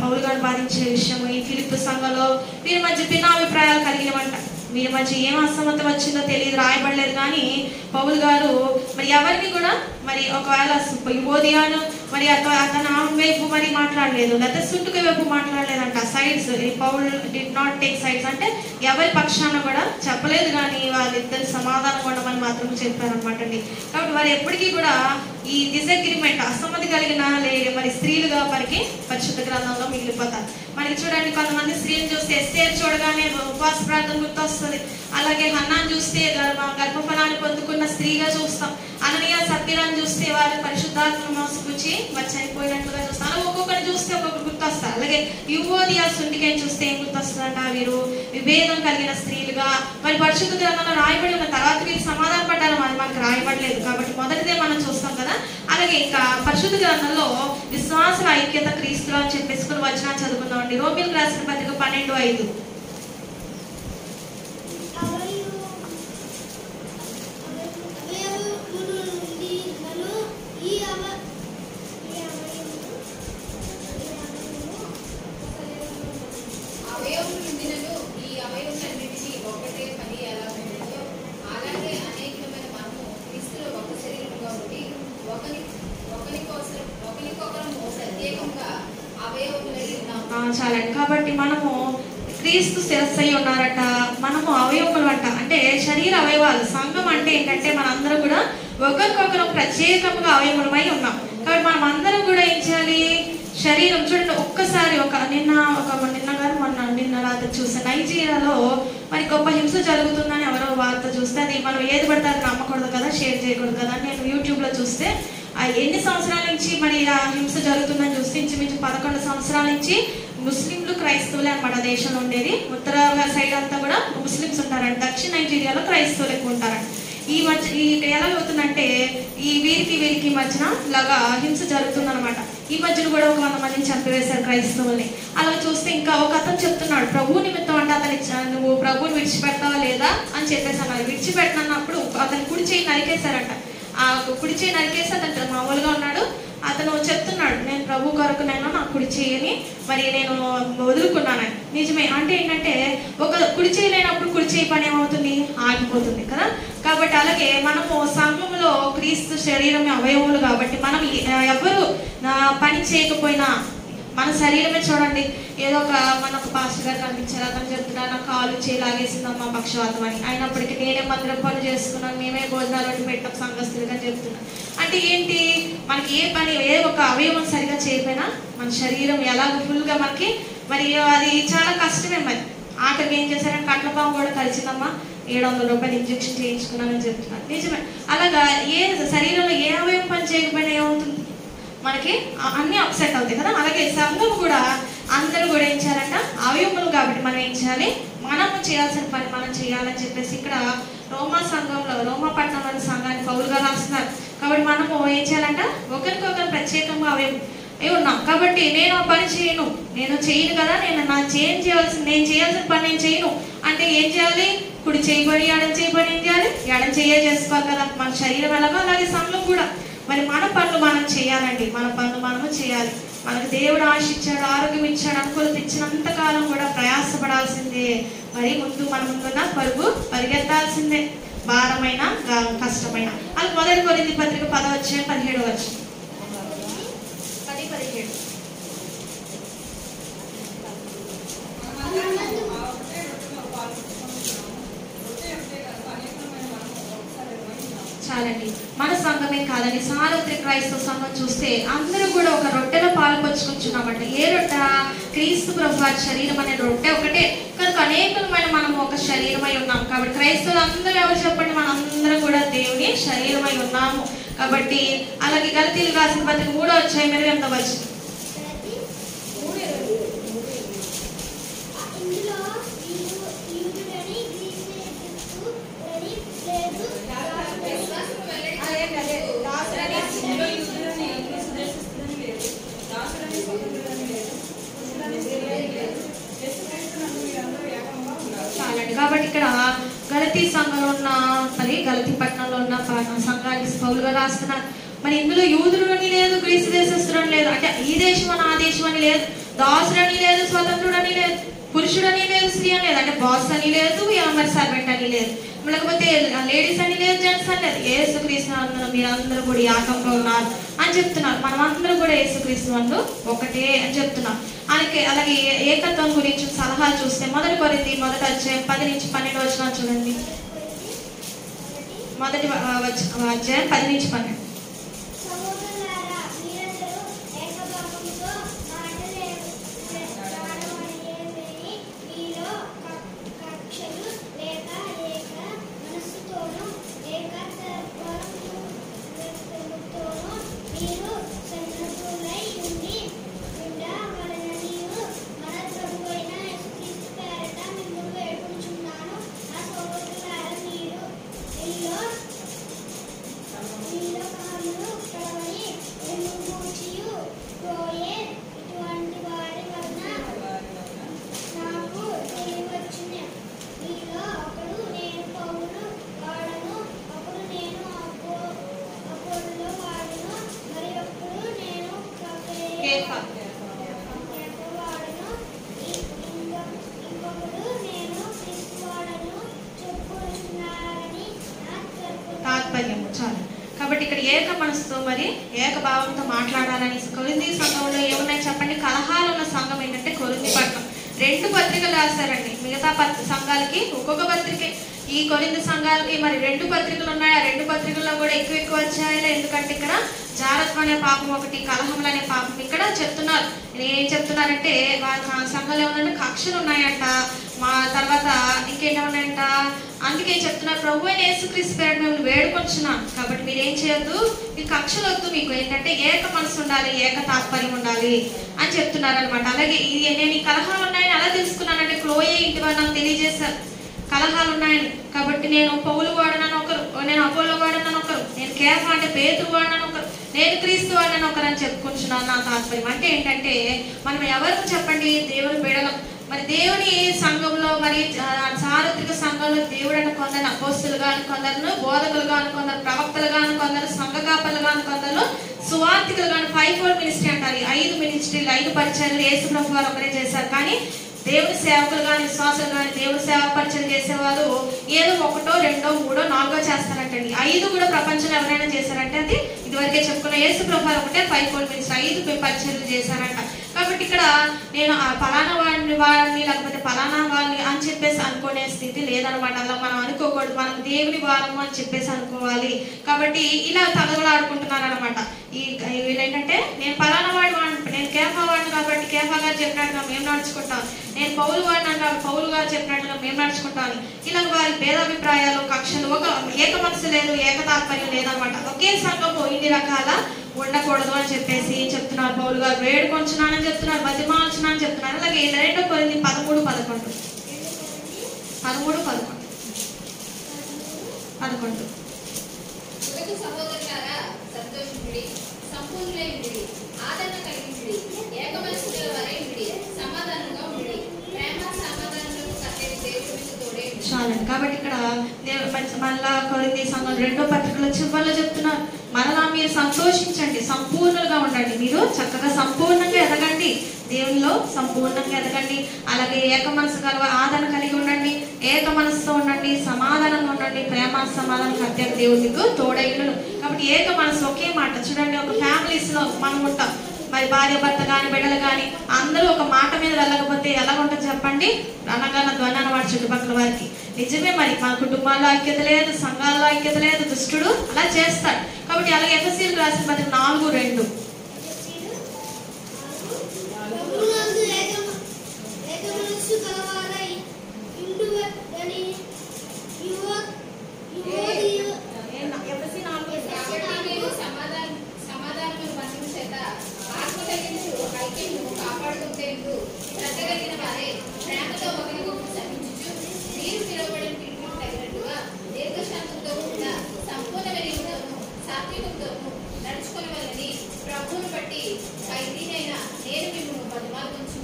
పౌలు గారు బాధించే విషయం, ఈ ఫిలిప్పీ సంఘంలో వీరి మధ్య భిన్నాభిప్రాయాలు కలిగినవంట. వీరి మధ్య ఏం అసమ్మతం వచ్చిందో తెలియదు, రాయబడలేదు. కానీ పౌలు గారు మరి ఎవరిని కూడా మరి ఒకవేళ యువోదియాను మరి అతను ఆమె వైపు మరి మాట్లాడలేదు, లేకపోతే సుంటుక వైపు మాట్లాడలేదంట. Sides Paul did not take sides అంటే ఎవరి పక్షాన కూడా చెప్పలేదు, కానీ వాళ్ళిద్దరు సమాధానం ఉండమని మాత్రం చెప్పారనమాట అండి. కాబట్టి వారు ఎప్పటికీ కూడా ఈ డిసగ్రిమెంట్ అసమ్మతి కలిగిన మరి స్త్రీలుగా మనకి పరిశుద్ధ గ్రంథంలో మిగిలిపోతారు. మనకి చూడండి కొంతమంది స్త్రీలు చూస్తే ఎస్తేర్ చూడగానే ఉపవాస ప్రార్థన గుర్తొస్తుంది. అలాగే హన్నాను చూస్తే గర్భఫలాన్ని పొందుకున్న స్త్రీగా చూస్తాం. అననీయ సప్పిరాన్ని చూస్తే వారు పరిశుద్ధాత్మను మోసపుచ్చి మరి చనిపోయినట్లుగా చూస్తాం. అలా ఒక్కొక్కరిని చూస్తే ఒక్కొక్కరు గుర్తొస్తారు. అలాగే యువోదియా సుంటికేని చూస్తే ఏం గుర్తొస్తుందంట, వీరు విభేదం కలిగిన స్త్రీలుగా మరి పరిశుద్ధ గ్రంథంలో రాయబడి ఉన్న తర్వాత వీరు సమాధాన పడ్డారు, అది మనకు రాయబడలేదు. కాబట్టి మొదటిదే మనం చూస్తాం కదా. అలాగే ఇంకా పరిశుద్ధ గ్రంథంలో విశ్వాసుల ఐక్యత క్రీస్తులో అని చెప్పేసుకుని వచనాన్ని చదువుకుందాం అండి. రోమిలకు రాసిన పత్రిక 12:5. చాలండి. కాబట్టి మనము క్రీస్తు శిరస్సు అయి ఉన్నారట, మనము అవయవములు అంట, అంటే శరీర అవయవాలు. సంఘం అంటే ఏంటంటే మనందరం కూడా ఒకరికొకరు ప్రత్యేకంగా అవయవములమై ఉన్నాం. కాబట్టి మనం అందరం కూడా ఏం చేయాలి, శరీరం చూడండి. ఒక్కసారి నిన్న రాత్రి చూస్తే నైజీరియాలో మరి గొప్ప హింస జరుగుతుందని ఎవరో వార్త చూస్తే, అది మనం ఏది పడితే అది నమ్మకూడదు కదా, షేర్ చేయకూడదు కదా. నేను యూట్యూబ్లో చూస్తే ఎన్ని సంవత్సరాల నుంచి మరి ఆ హింస జరుగుతుందని చూస్తే ఇంచుమించు 11 సంవత్సరాల నుంచి ముస్లింలు క్రైస్తవులే అన్నమాట దేశంలో ఉండేది. ఉత్తర సైడ్ అంతా కూడా ముస్లిమ్స్ ఉంటారంట, దక్షిణ నైజీరియాలో క్రైస్తవులు ఎక్కువ ఉంటారంట. ఈ మధ్య ఎలా అవుతుందంటే ఈ వీరికి మధ్యన ఇలాగా హింస జరుగుతుందన్నమాట. ఈ మధ్యన కూడా ఒక 100 మందిని చంపివేశారు క్రైస్తవుల్ని. అలా చూస్తే ఇంకా ఒక అతను చెప్తున్నాడు, ప్రభు నిమిత్తం అంటే నువ్వు ప్రభువుని విడిచిపెడతావా లేదా అని చెప్పేసి అన్నారు. విడిచిపెట్టనప్పుడు అతను కుడి చేయి నరికేశారంట. ఆ కుడి చేయి నరికేసి అతను మామూలుగా ఉన్నాడు. అతను చెప్తున్నాడు, నేను ప్రభు కొరకు నేను నా కుడి చేయని మరి నేను వదులుకున్నాను. నిజమే. అంటే ఏంటంటే ఒక కుడి చేయలేనప్పుడు కుడి చేయి పని ఏమవుతుంది, ఆగిపోతుంది కదా. కాబట్టి అలాగే మనము సంఘంలో క్రీస్తు శరీరం అవయవములు కాబట్టి మనం ఎవరు పని చేయకపోయినా మన శరీరమే చూడండి. ఏదో ఒక మనకు పాస్టర్ గారు కనిపించారు, అతను చెప్తున్నారు నా కాలు చేయలాగేసిందమ్మా పక్షవాతం అని. అయినప్పటికీ నేనే మందిరం పనులు చేసుకున్నాను, మేమే భోజనాలు వండి పెట్టాం సంఘస్థులుగా చెప్తున్నాను. అంటే ఏంటి, మనకి ఏ ఒక అవయవం సరిగా చేయకపోయినా మన శరీరం ఎలాగ ఫుల్గా మనకి మరి అది చాలా కష్టమే. మరి ఆఖరికి ఏం చేశారంటే కట్లపాము కూడా కలిసిందమ్మా, 700 రూపాయలు ఇంజక్షన్ చేయించుకున్నానని చెప్తున్నారు. నిజమే. అలాగా శరీరంలో ఏ అవయవం పని చేయకపోయినా ఏమవుతుంది, మనకి అన్ని అప్సెట్ అవుతాయి కదా. అలాగే సంఘం కూడా అందరూ కూడా ఏం చేయాలంట, అవయవములు కాబట్టి మనం ఏం చేయాలి, మనము చేయాల్సిన పని మనం చేయాలని చెప్పేసి ఇక్కడ రోమా పట్టణంలోని సంఘాన్ని పౌలుగా రాస్తున్నారు. కాబట్టి మనము ఏం చేయాలంట, ఒకరికొకరు ప్రత్యేకంగా ఉన్నాం. కాబట్టి నేను ఆ పని చేయను కదా, నేను చేయాల్సిన పని నేను చేయను అంటే ఏం చేయాలి? కుడి చేయబడి ఎడం చేయబడి ఏం చేయాలి? ఎడం చేసుకోవాలి కదా. మన శరీరం ఎలాగో అలాగే సంఘం కూడా మరి మన పనులు మనం చేయాలండి. మన పనులు మనము చేయాలి. మనకు దేవుడు ఆశ ఇచ్చాడు, ఆరోగ్యం ఇచ్చాడు, అనుకూలత ఇచ్చినంత కాలం కూడా ప్రయాసపడాల్సిందే. మరి మన ముందున్న పరుగు పరిగెత్తాల్సిందే, భారమైన కష్టమైన. అది 1 కొరింథీ పత్రిక 10:17 10:17. చాలండి. మన సంఘమే కాదండి, సార్వత్రిక క్రైస్తవ సంఘం చూస్తే అందరూ కూడా ఒక రొట్టెలో పాలు పంచుకుంటున్నామంట. ఏ రొట్టె? క్రీస్తు ప్రభు వారి శరీరం అనే రొట్టె ఒకటే. కనుక అనేకమైన మనం ఒక శరీరమై ఉన్నాం. కాబట్టి క్రైస్తవులు అందరూ ఎవరు చెప్పండి? మనం అందరం కూడా దేవుని శరీరమై ఉన్నాము. కాబట్టి అలాగే గలతీయులకు రాసిన పత్రిక 3:8 చాలండి. కాబట్టి ఇక్కడ గలతీ సంఘంలో ఉన్న గలతీ పట్టణంలో ఉన్న సంఘానికి పౌలు గారు రాస్తున్నారు. మరి ఇందులో యూదుడు అని లేదు, గ్రీసు దేశస్థుడు అని లేదు, అంటే ఈ దేశం అని ఆ దేశం అని లేదు, దాసుడు అని లేదు, స్వతంత్రుడు అని లేదు, పురుషుడు అని లేదు, స్త్రీ అని లేదు, అంటే బాస్ అని లేదు, మరి సర్వెంట్ అని లేదు, లేకపోతే లేడీస్ అని లేదు, జెంట్స్ అని లేదు. యేసుక్రీస్తు అందరూ మీరందరూ కూడా ఏకంగా ఉన్నారు అని చెప్తున్నారు. మనం అందరూ కూడా యేసుక్రీస్తు నందు ఒకటే అని చెప్తున్నాం. అలాగే ఏకత్వం గురించి సలహాలు చూస్తే 1 కొరింథీ 10:12 చూడండి. 10:12. తాత్పర్యము చాలు. కాబట్టి ఇక్కడ ఏక మనసుతో మరి ఏకభావంతో మాట్లాడాలని కొరింథీ సంఘంలో ఏమున్నాయి చెప్పండి? కలహాలు ఉన్న సంఘం ఏంటంటే కొరింథీ పట్టణం. 2 పత్రికలు రాశారండి. మిగతా సంఘాలకి ఒక్కొక్క పత్రిక, ఈ కొరింథీ సంఘాలకి మరి 2 పత్రికలు ఉన్నాయి. ఆ 2 పత్రికల్లో కూడా ఎక్కువ వచ్చాయి. ఎందుకంటే ఇక్కడ జారత్వం అనే పాపం ఒకటి, కలహములు అనే పాపం ఇక్కడ చెప్తున్నారు. ఏం చెప్తున్నారంటే వాళ్ళ సంఘంలో ఏమన్నా కక్షలు ఉన్నాయంట, మా తర్వాత ఇంకేమన్నాయంట. అందుకే చెప్తున్నారు, ప్రభు అయిన యేసుక్రీస్తు పేరిట మిమ్మల్ని వేడుకొంచున్నాను. కాబట్టి మీరు ఏం చేయొద్దు, మీ కక్షలు వద్దు, మీకు ఏంటంటే ఏక మనసు ఉండాలి, ఏక తాత్పర్యం ఉండాలి అని చెప్తున్నారు అనమాట. అలాగే నేను ఈ కలహాలు ఉన్నాయని ఎలా తెలుసుకున్నానంటే క్లోయే ఇంటి వారు నాకు తెలియజేశారు కలహాలు ఉన్నాయని. కాబట్టి నేను పౌలు వాడనని ఒకరు, నేను అపోలో వాడనని ఒకరు, నేను కేఫా అంటే పేతురు వాడనని ఒకరు, నేను క్రీస్తు వాడనని ఒకరు అని చెప్పుకుంటున్నాను. నా తాత్పర్యం అంటే ఏంటంటే మనం ఎవరికి చెప్పండి? దేవుని బిడలం. మరి దేవుని సంఘంలో మరి సార్వత్రిక సంఘంలో దేవుడు అని కొందరు అపోస్తులుగా అని, కొందరు బోధకులుగా అని, కొందరు ప్రవక్తలుగా అని, కొందరు సంఘ కాపరులుగా అని, కొందరు సువార్థికులుగా అని 5 మినిస్ట్రీ అంటారు. 5 మినిస్ట్రీలు, 5 పరిచయాలు యేసు ప్రభు వారు ఒకరే చేశారు. కానీ దేవుని సేవకులు కానీ విశ్వాసులు కానీ దేవుని సేవా పరిచయం చేసేవారు ఏదో 1, 2, 3, 4 చేస్తారంటండి. 5 కూడా ప్రపంచంలో ఎవరైనా చేశారంటే అది ఇదివరకే చెప్పుకున్న యేసు ప్రభు ఒకటే 5 మినిస్ట్రీ 5 పరిచయాలు చేశారంట. కాబట్టి ఇక్కడ నేను ఫలానా వాడిని లేకపోతే ఫలానా వాళ్ళని అని చెప్పేసి అనుకునే స్థితి లేదనమాట. అలా మనం అనుకోకూడదు. మనం దేవుని వారము అని చెప్పేసి అనుకోవాలి. కాబట్టి ఇలా తగలాడుకుంటున్నారు అనమాట. వీళ్ళేంటంటే నేను ఫలానా వాడిని, నేను కేఫా వాడిని కాబట్టి కేఫా గారు చెప్పినట్టుగా మేము నడుచుకుంటాం, నేను పౌలు వాడిని అంటే పౌలు గారు చెప్పినట్టుగా మేము నడుచుకుంటాను. ఇలా వారి భేదాభిప్రాయాలు, కక్షలు, ఒక ఏక మనసు లేదు, ఏక తాత్పర్యం లేదనమాట. ఒకే సంఘము ఇన్ని రకాల ఉండకూడదు అని చెప్పేసి చెప్తున్నారు. పౌలు గారు వేడుకొంచున్నానని చెప్తున్నారు, బతిమాల్చున్నానని చెప్తున్నారు. అలాగే 2 కొరింథీ 13:11 11. ఉండి సంపూర్ణులై ఉండి ఆదరణ కలిగించుడి ఏక మనసు గల వారై ఉండి సమాధానంగా ఉండి ప్రేమ సమాధానంలో కట్టేది దేవుడు మీకు తోడే. చాలండి. కాబట్టి ఇక్కడ మళ్ళా కొరింథీ సంఘం 2వ పత్రికలో చివరిలో చెప్తున్నారు, మరలా మీరు సంతోషించండి, సంపూర్ణులుగా ఉండండి, మీరు చక్కగా సంపూర్ణంగా ఎదగండి, దేవునిలో సంపూర్ణంగా ఎదగండి. అలాగే ఏక మనసు కలవ ఆదరణ కలిగి ఉండండి, ఏక మనసుతో ఉండండి, సమాధానంగా ఉండండి, ప్రేమ సమాధానం కట్టే దేవుడు మీకు తోడైనను. కాబట్టి ఏక మనసు ఒకే మాట. చూడండి, ఒక ఫ్యామిలీస్ లో మనం ఉంటాం, మరి భార్య భర్త కానీ బిడ్డలు కానీ అందరూ ఒక మాట మీద వెళ్ళకపోతే ఎలా ఉంటుంది చెప్పండి? అనగాన ధ్వనాన వాడి చుట్టుపక్కల వారికి. నిజమే, మరి మన కుటుంబాల్లో ఐక్యత లేదు, సంఘాల్లో ఐక్యత లేదు, దుష్టుడు అలా చేస్తాడు. కాబట్టి అలాగే ఎఫెసీయులకు రాసిన పత్రిక 4:2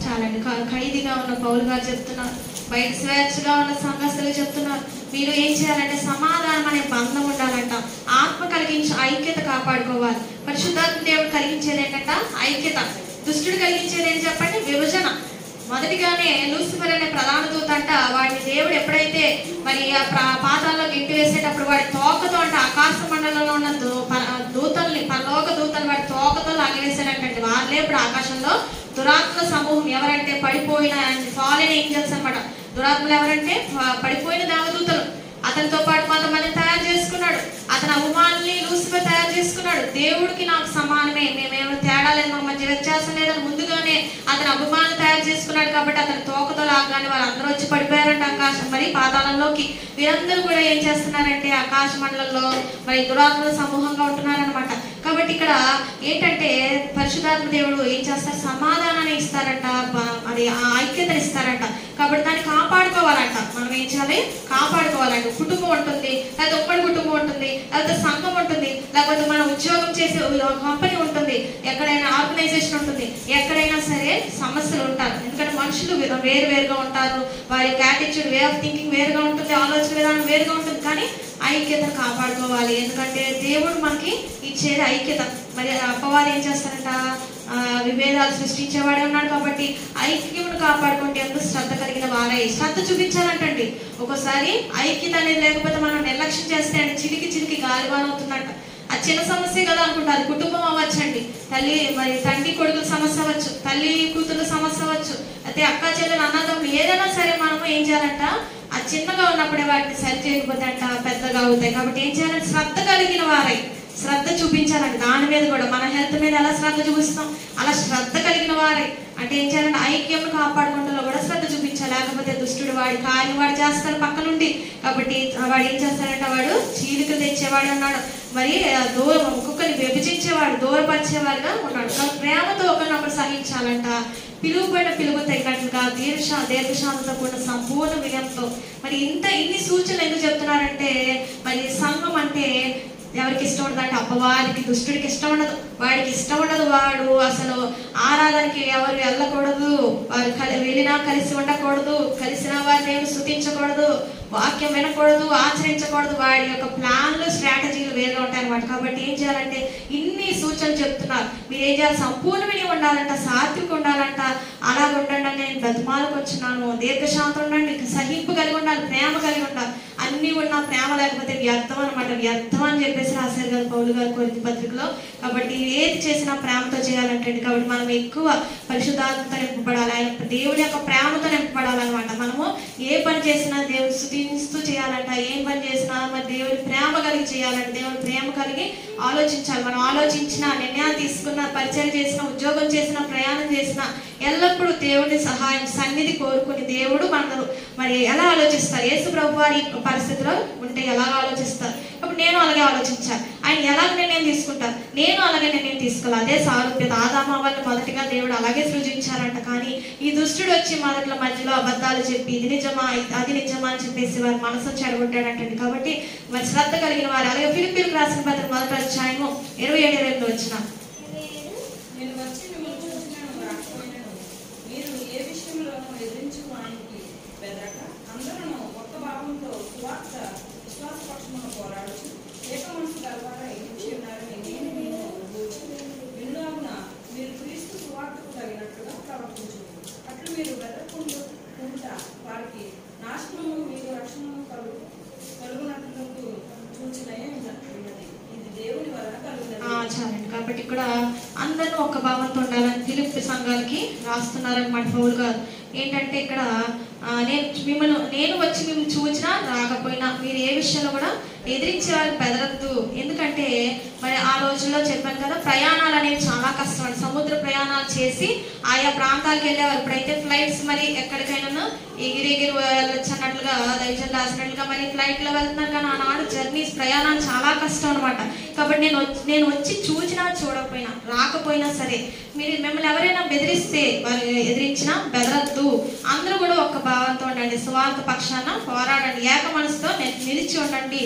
చాలండి. ఖైదీగా ఉన్న పౌలు గారు చెప్తున్నారు, బయట స్వేచ్ఛగా ఉన్న సంఘస్థులు చెప్తున్నారు, మీరు ఏం చేయాలంటే సమాధానం అనే బంధం ఉండాలంట, ఆత్మ కలిగించి ఐక్యత కాపాడుకోవాలి. పరిశుద్ధాత్మ దేవుడు కలిగించేది ఏంటంట? ఐక్యత. దుష్టుడు కలిగించేది ఏంటి చెప్పండి? విభజన. మొదటిగానే లూసిఫర్ అనే ప్రధాన దూత అంట, వాడిని దేవుడు ఎప్పుడైతే మరి ఆ పాతాల్లో గింటి వేసేటప్పుడు వాడి తోకతో అంటే ఆకాశ మండలంలో ఉన్న దూతల్ని, పరలోక దూతలు వాడి తోకతో లాగివేసాడంటే, వాళ్ళే ఇప్పుడు ఆకాశంలో దురాత్మ సమూహం. ఎవరంటే పడిపోయిన ఫాలెన్ ఏంజల్స్ అన్నమాట. దురాత్మలు ఎవరంటే పడిపోయిన దేవదూతలు. అతనితో పాటు కొంతమందిని తయారు చేసుకున్నాడు. అతని అవమానాన్ని లూసిఫర్ తయారు చేసుకున్నాడు. దేవుడికి నాకు సమానమే, మేమేమో తేడా లేదు, మా మధ్య వ్యత్యాసం లేదని ముందుగానే అతని అభిమానులు తయారు చేసుకున్నాడు. కాబట్టి అతని తోకతో లాగానే వాళ్ళందరూ వచ్చి పడిపోయారంటే ఆకాశం మరి పాతాళంలోకి. వీరందరూ కూడా ఏం చేస్తున్నారంటే ఆకాశ మండలంలో మరి దురాత్మల సమూహంగా ఉంటున్నారనమాట. కాబట్టి ఇక్కడ ఏంటంటే పరిశుద్ధాత్మ దేవుడు ఏం చేస్తారు? సమాధానాన్ని ఇస్తారంట, మరి ఆ ఐక్యతను ఇస్తారంట. కాబట్టి దాన్ని కాపాడుకోవాలంట. మనం ఏం చేయాలి? కాపాడుకోవాలంట. కుటుంబం ఉంటుంది, లేకపోతే ఒక్కడి కుటుంబం ఉంటుంది, లేకపోతే సంఘం ఉంటుంది, లేకపోతే మనం ఉద్యోగం చేసే కంపెనీ ఉంటుంది, ఎక్కడైనా ఆర్గనైజేషన్ ఉంటుంది, ఎక్కడైనా సరే సమస్యలు ఉంటారు. ఎందుకంటే మనుషులు వేరు వేరుగా ఉంటారు, వారి యాటిట్యూడ్, వే ఆఫ్ థింకింగ్ వేరుగా ఉంటుంది, ఆలోచన విధానం వేరుగా ఉంటుంది. కానీ ఐక్యతను కాపాడుకోవాలి. ఎందుకంటే దేవుడు మనకి ఇచ్చేది ఐక్యత. మరి అప్పవారు ఏం చేస్తారంట? విభేదాలు సృష్టించేవాడే ఉన్నాడు. కాబట్టి ఐక్యతను కాపాడుకుంటే ఎంతో శ్రద్ధ కలిగిన వారై. శ్రద్ధ చూపించాలంటండి. ఒక్కోసారి ఐక్యత అనేది లేకపోతే మనం నిర్లక్ష్యం చేస్తే అంటే చిలికి చిలికి గాలివాన అవుతుందంట. అది చిన్న సమస్య కదా అనుకుంటారు. కుటుంబం అవ్వచ్చండి, తల్లి మరి తండ్రి కొడుకుల సమస్య అవ్వచ్చు, తల్లి కూతురు సమస్య అవ్వచ్చు, అయితే అక్క చెల్లెలు అన్నదమ్ములు ఏదైనా సరే మనము ఏం చేయాలంట? ఆ చిన్నగా ఉన్నప్పుడే వాటిని సరి చేయకపోతే అంట పెద్దగా అవుతాయి. కాబట్టి ఏం చేయాలంటే శ్రద్ధ కలిగిన వారై శ్రద్ధ చూపించాలండి. దాని మీద కూడా మన హెల్త్ మీద ఎలా శ్రద్ధ చూపిస్తాం అలా శ్రద్ధ కలిగిన వారై అంటే ఏం చేయాలంటే ఐక్యం కాపాడుకుంటలో కూడా శ్రద్ధ చూపించాలి. లేకపోతే దుష్టుడు వాడి కార్యం వాడు చేస్తాడు పక్క నుండి. కాబట్టి వాడు ఏం చేస్తాడంటే వాడు చీలికలు తెచ్చేవాడు ఉన్నాడు, మరి దూరం ఒక్కొక్కరిని విభజించేవాడు, దూరపరిచేవాడుగా ఉన్నాడు. కాబట్టి ప్రేమతో ఒకరినొకరు సహించాలంట. పిలువబడిన పిలువ తగినట్లుగా దీర్ఘశాంతంతో కూడిన సంపూర్ణ వినయంతో. మరి ఇన్ని సూచనలు ఎందుకు చెప్తున్నారంటే మరి సంఘం అంటే ఎవరికి ఇష్టం ఉండదు అంటే అప్పవారికి, దుష్టుడికి ఇష్టం ఉండదు, వాడికి ఇష్టం ఉండదు. వాడు అసలు ఆరాధనకి ఎవరు వెళ్ళకూడదు, వారు వెళ్ళినా కలిసి ఉండకూడదు, కలిసిన వారిని ఏమి స్తుతించకూడదు, వాక్యం వినకూడదు, ఆచరించకూడదు. వాడి యొక్క ప్లాన్లు స్ట్రాటజీలు వేరుగా ఉంటాయి అన్నమాట. కాబట్టి ఏం చేయాలంటే ఇన్ని సూచనలు చెప్తున్నారు. మీరు ఏం చేయాలి? సంపూర్ణమైన ఉండాలంట, సాత్విక ఉండాలంట. అలాగ ఉండండి అని నేను బ్రతిమాలకు వచ్చినాను. దీర్ఘశాంతం ఉండండి, సహింపు కలిగి ఉండాలి, ప్రేమ కలిగి ఉండాలి. అన్ని ఉన్న ప్రేమ లేకపోతే వ్యర్థం అనమాట. వ్యర్థం అని చెప్పేసి రాశారు కదా పౌలు గారు కొరింథీ పత్రికలో. కాబట్టి ఏది చేసినా ప్రేమతో చేయాలంటే, కాబట్టి మనం ఎక్కువ పరిశుద్ధాత్మతో నింపబడాలి, ఆయన దేవుని యొక్క ప్రేమతో నింపబడాలన్నమాట. మనము ఏ పని చేసినా దేవుని స్తుతిస్తూ చేయాలంట. ఏం పని చేసినా మరి దేవుని ప్రేమ కలిగి చేయాలంటే, దేవుని ప్రేమ కలిగి ఆలోచించాలి. మనం ఆలోచించిన, నిర్ణయాలు తీసుకున్న, పరిచయం చేసిన, ఉద్యోగం చేసిన, ప్రయాణం చేసిన ఎల్లప్పుడూ దేవుని సహాయం సన్నిధి కోరుకుని దేవుడు మనకు మరి ఎలా ఆలోచిస్తారు? యేసు ప్రభు వారి పరిస్థితిలో ఉంటే ఎలా ఆలోచిస్తారు? కాబట్టి నేను అలాగే ఆలోచించాను. ఆయన ఆయన ఎలాగ నిర్ణయం తీసుకుంటారు, నేను అలాగే నిర్ణయం తీసుకోవాలి. అదే సారూప్యత. ఆదాము వాళ్ళని మొదటిగా దేవుడు అలాగే సృజించారంట. కానీ ఈ దుష్టుడు వచ్చి మొదట్లో మధ్యలో అబద్ధాలు చెప్పి ఇది నిజమా అది నిజమా అని చెప్పేసి వారి మనసు చెడగొట్టాడంటండి. కాబట్టి మరి శ్రద్ధ కలిగిన వారు అలాగే ఫిలిప్పీయులకు రాసిన పత్రిక 1వ అధ్యాయము 27 వచ్చిన నేను వచ్చి మిమ్మల్ని చూసినాను రాకపోయినాను, మీరు ఏ విషయంలోనూ ఎదిరించుకోవడానికి బెదరక అందరూ ఒక్క భావంతో సువార్త విశ్వాస పక్షమును పోరాడుచు ఏక మనసు గలవారై ఇచ్చి ఉన్నారని నేను మీకు వినులాగున మీరు క్రీస్తు సువార్తకు తగినట్లుగా ప్రవర్తించు. అట్లు మీరు బెదరకుండా వారికి నాశనము మీరు రక్షణము కలుగునట్లు చూచినే ఉన్నది. ఇది దేవుని వలన కలుగునది. చాలండి. కాబట్టి ఇక్కడ అందరూ ఒక భావంతో ఉండాలని ఫిలిప్పీ సంఘాలకి రాస్తున్నారనమాట పౌలు గారు. ఏంటంటే ఇక్కడ నేను వచ్చి మిమ్మల్ని చూసినా రాకపోయినా మీరు ఏ విషయంలో కూడా ఎదిరించే వాళ్ళు బెదరద్దు. ఎందుకంటే మరి ఆ రోజుల్లో చెప్పాను కదా, ప్రయాణాలు అనేవి చాలా కష్టం అండి. సముద్ర ప్రయాణాలు చేసి ఆయా ప్రాంతాలకు వెళ్ళేవారు. ఇప్పుడైతే ఫ్లైట్స్ మరి ఎక్కడికైనా ఎగిరి వెళ్ళొచ్చు అన్నట్లుగా దైవం రాసినట్లుగా మరి ఫ్లైట్లో వెళ్తున్నారు. కానీ ఆనాడు జర్నీస్ ప్రయాణాలు చాలా కష్టం అనమాట. కాబట్టి నేను వచ్చి చూసినా చూడకపోయినా రాకపోయినా సరే మీరు మిమ్మల్ని ఎవరైనా బెదిరిస్తే వారు ఎదిరించినా బెదరద్దు. అందరూ కూడా ఒక్క భావంతో ఉండండి, సువార్త పక్షాన పోరాడండి, ఏక మనసుతో నిలిచి ఉండండి.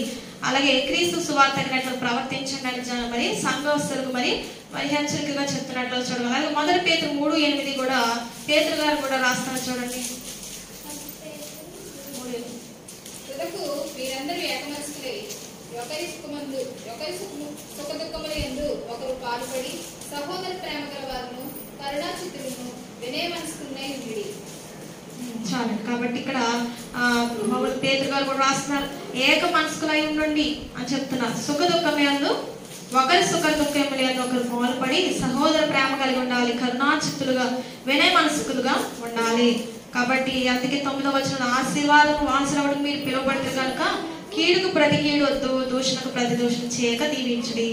అలాగే క్రీస్తు సువార్త తగినట్లు ప్రవర్తించండి మరి సంఘస్థులకు మరి హెచ్చరికగా చెప్తున్నట్లు చూడండి. అలాగే 1 పేతురు 3:8 కూడా పేతురు గారు కూడా రాస్తున్నారు చూడండి. తుదకు మీరందరూ ఏకమనస్కులై ఒకరి సుఖ దుఃఖముల యందు ఒకరు పాల్పడి సహోదర ప్రేమ గల వారును కరుణా చిత్తులను వినయ మనస్కులై ఉండి. చాలండి. కాబట్టి ఇక్కడ పేతురు గారు కూడా రాస్తున్నారు, ఏక మనస్కులై ఉండండి అని చెప్తున్నారు. సుఖ దుఃఖం యందు ఒకరి సుఖ దుఃఖముల యందు ఒకరు పాల్పడి సహోదర ప్రేమ కలిగి ఉండాలి, కరుణా చిత్తులుగా వినయ మనస్కులుగా ఉండాలి. కాబట్టి అందుకే 9వ వచనం ఆశీర్వాదం వాంఛనవడం మీరు పిలువబడతారు కనుక కీడుకు ప్రతి కీడు వద్దు, దూషణకు ప్రతి దూషణ చేయక దీవించుడి.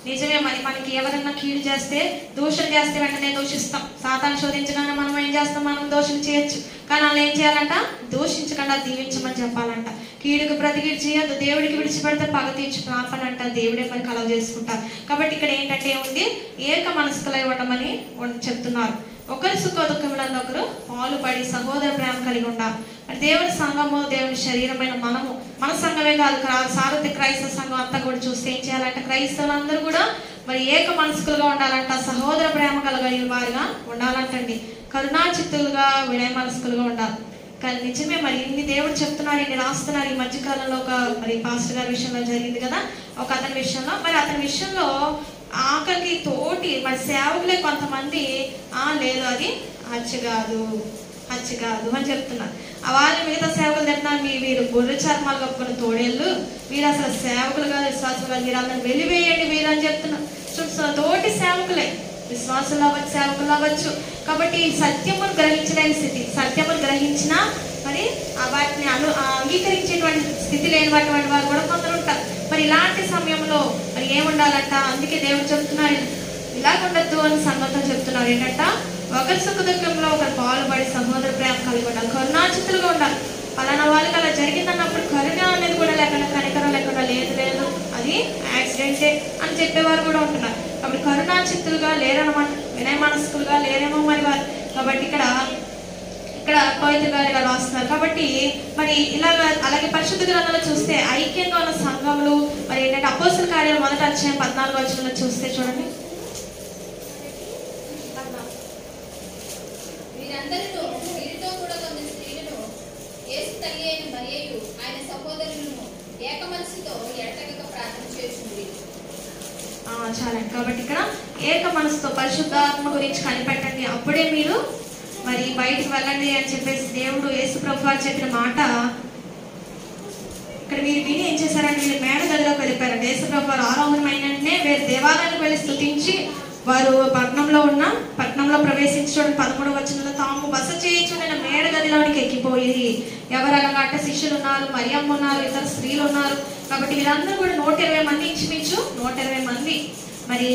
నిజమే, మరి మనకి ఎవరైనా కీడు చేస్తే దూషణ చేస్తే వెంటనే దూషిస్తాం. సాతాను శోధించగానే మనం ఏం చేస్తాం, మనం దూషణ చేయొచ్చు. కానీ వాళ్ళు ఏం చేయాలంట, దూషించకుండా దీవించమని చెప్పాలంట. కీడుకు ప్రతి కీడు చేయొద్దు, దేవుడికి విడిచిపెడితే పగ తీర్చు పాపనంట, దేవుడే మరి కలవ చేసుకుంటారు. కాబట్టి ఇక్కడ ఏంటంటే ఉంది, ఏక మనస్కులై ఉండమని చెప్తున్నారు. ఒకరి సుఖ దుఃఖములందు ఒకరు పాలుపడి సహోదర ప్రేమ కలిగి ఉండాలి. మరి దేవుని సంఘము, దేవుని శరీరమైన మనము, మన సంఘమే కాదు, సారథి క్రైస్తవ సంఘం అంతా కూడా చూస్తే ఏం చేయాలంటే క్రైస్తవులందరూ కూడా మరి ఏక మనస్కులుగా ఉండాలంట, సహోదర ప్రేమ కలిగిన వారిగా ఉండాలంటండి, కరుణా చిత్తులుగా వినయ మనస్కులుగా ఉండాలి. కానీ నిజమే, మరి ఇన్ని దేవుడు చెప్తున్నారు, ఇన్ని రాస్తున్నారు. ఈ మధ్యకాలంలో ఒక మరి పాస్టర్ గారి విషయంలో జరిగింది కదా, ఒక అతని విషయంలో. మరి అతని విషయంలో ఆఖరికి తోటి మరి సేవకులే కొంతమంది లేదు అది హత్య కాదు అని చెప్తున్నారు. వాళ్ళు మిగతా సేవకులు తింటున్నారు, వీరు గొర్రె చర్మాలు కప్పుకున్న తోడేళ్ళు, వీరు అసలు సేవకులు కాదు, విశ్వాసులు కాదు, మీరు అందరిని వెలివేయండి వీరు అని చెప్తున్నారు. చూస్తున్నారు, తోటి సేవకులే, విశ్వాసులు అవ్వచ్చు, సేవకులు అవ్వచ్చు. కాబట్టి సత్యమును గ్రహించలేని స్థితి, సత్యమును గ్రహించినా మరి వాటిని అంగీకరించేటువంటి స్థితి లేనిటువంటి వారు కూడా కొందరు ఉంటారు. మరి ఇలాంటి సమయంలో మరి ఏముండాలంట, అందుకే దేవుడు చెప్తున్నాడు ఇలాగ ఉండద్దు అని సంగతితో చెప్తున్నారు. ఏంటంట, ఒకరి సుఖ దుఃఖంలో ఒకరు పాల్పడి సహోదర ప్రేమ కలిగి ఉండాలి, కరుణాచిత్తులుగా ఉండాలి. పలానా వాళ్ళకి అలా జరిగిందన్నప్పుడు కరుణ అనేది కూడా లేకుండా, కనికరం లేకుండా లేదు అది యాక్సిడెంటే అని చెప్పేవారు కూడా ఉంటున్నారు. కాబట్టి కరుణాచిత్తులుగా లేరనమాట, వినయ మనస్కులుగా లేరేమో మరి వారు. కాబట్టి ఇక్కడ పవిత్ర గారు ఇలా రాస్తున్నారు. కాబట్టి మరి ఇలాగ అలాగే పరిశుద్ధ గ్రంథంలో చూస్తే ఐక్యంగా ఉన్న సంఘములు మరి ఏంటంటే అపోస్తల కార్యాలు 1వ అధ్యాయం 14వ వచనంలో చూస్తే చూడండి, వీరితో కూడా కొందరు స్త్రీలను యేసు తల్లి అయిన మరియయు ఆయన సహోదరులను ఏక మనసుతో ఎడతెగక ప్రార్థన చేస్తుంది. చాలండి. కాబట్టి ఇక్కడ ఏక మనసుతో పరిశుద్ధాత్మ గురించి కనిపెట్టండి, అప్పుడే మీరు మరి బయటకు వెళ్ళండి అని చెప్పేసి దేవుడు యేసు ప్రభువు చెప్పిన మాట ఇక్కడ మీరు విని ఏం చేశారంటే వీళ్ళు మేడ గదిలోకి వెళ్ళిపోయారు. యేసు ప్రభువు ఆరోహణమైన వెంటనే వేరే దేవాలయానికి వెళ్ళి స్తుతించి వారు పట్టణంలో ప్రవేశించడం 13వ వచనంలో తాము బస చేయించుకున్న మేడ గదిలోనికి ఎక్కిపోయి ఎవరనగా అంటే శిష్యులు ఉన్నారు, మరియమ్మ ఉన్నారు, ఇతర స్త్రీలు ఉన్నారు. కాబట్టి వీరందరూ కూడా 120 మంది, ఇంచుమించు 120 మంది మరి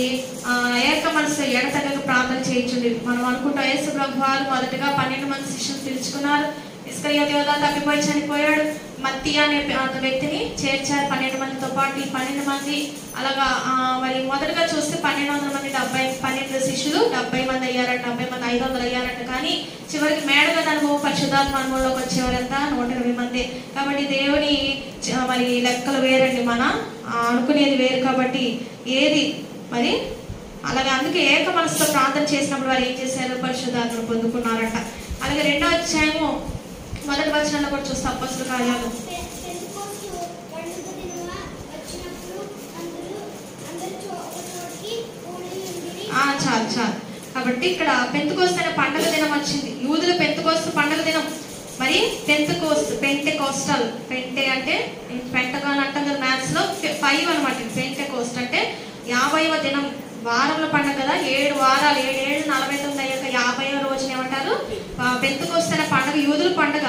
ఏక మనసు ఎడతెగక ప్రార్థన చేయించుండి. మనం అనుకుంటాం యేసు ప్రభువు వారు మొదటగా 12 మంది శిష్యులు పిలుచుకున్నారు, ఇస్కరియోతు యోధా తప్పిపోయి చనిపోయాడు. మత్తి అనే వ్యక్తిని చేర్చారు 12 మందితో పాటు. ఈ 12 మంది అలాగా మరి మొదటగా చూస్తే 1200 మంది 12 శిష్యులు 70 మంది అయ్యారంట, 70 మంది 500 అయ్యారంట. కానీ చివరికి మేడగద అనుభవం పరిశుద్ధాత్మ అనుభవంలోకి వచ్చేవారంతా 120 మంది. కాబట్టి దేవుని మరి లెక్కలు వేరండి, మన అనుకునేది వేరు. కాబట్టి ఏది మరి అలాగే అందుకే ఏక మనసుతో ప్రార్థన చేసినప్పుడు వారు ఏం చేశారు? పరిశుద్ధాత్మను పొందుకున్నారంట. అలాగే 2వ అధ్యాయము 1వ వచనంలో కూడా చూస్తే అపొస్తలుల కార్యాలు చాలు చాలు. కాబట్టి ఇక్కడ పెంతెకోస్తు అనే పండుగ దినం వచ్చింది. యూదుల పెంతెకోస్తు పండుగ దినం. మరి పెంటెకోస్టల్ అంటే పెంటగాన్ అంటాం కదా మ్యాథ్స్ లో 5 అనమాట. పెంటెకోస్ట్ అంటే 50వ దినం, వారంలో పండుగ కదా. 7 వారాలు 7 ఏళ్ళు 49 అయ్యాక 50వ రోజున ఏమంటారు? పెంతెకోస్తు అనే పండుగ యూదుల పండుగ.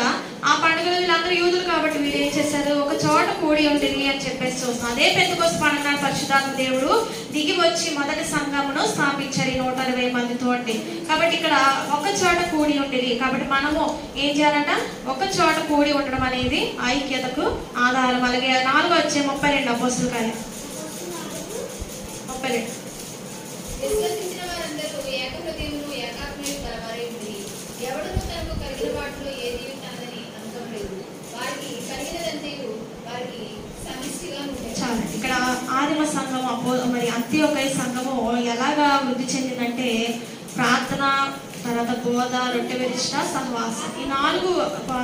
ఆ పండుగలో వీళ్ళందరూ యూదులు కాబట్టి వీళ్ళు ఏం చేశారు? ఒక చోట కూడి ఉంటుంది అని చెప్పేసి చూస్తాం. అదే పెంతెకోస్తు పండుగ నాడు పరిశుద్ధాత్మ దేవుడు దిగి వచ్చి మొదటి సంఘమును స్థాపించారు 120 మందితో అండి. కాబట్టి ఇక్కడ ఒక చోట కూడి ఉండేది. కాబట్టి మనము ఏం చేయాలంట? ఒక చోట కూడి ఉండడం అనేది ఐక్యతకు ఆధారం. అలాగే 4వ అధ్యాయం 32 అపొస్తలుల కార్యాలు 32. విశ్వసించిన వారందరూ ఏక హృదయమును ఏకాత్మయు కలవారై ఉండిరి. ఎవడును తనకు కలిగిన వాటిలో ఏది తనదని అనుకోలేదు. వారికి కలిగినదంతయు వారికి సమిష్టిగా ఉండేది. చాలా ఇక్కడ ఆదిమ సంఘం మరి అంత్యోకయ సంఘము ఎలాగా వృద్ధి చెందిందంటే ప్రార్థన, తర్వాత బోధ, రొట్టె విరిచిన, సహవాసం, ఈ 4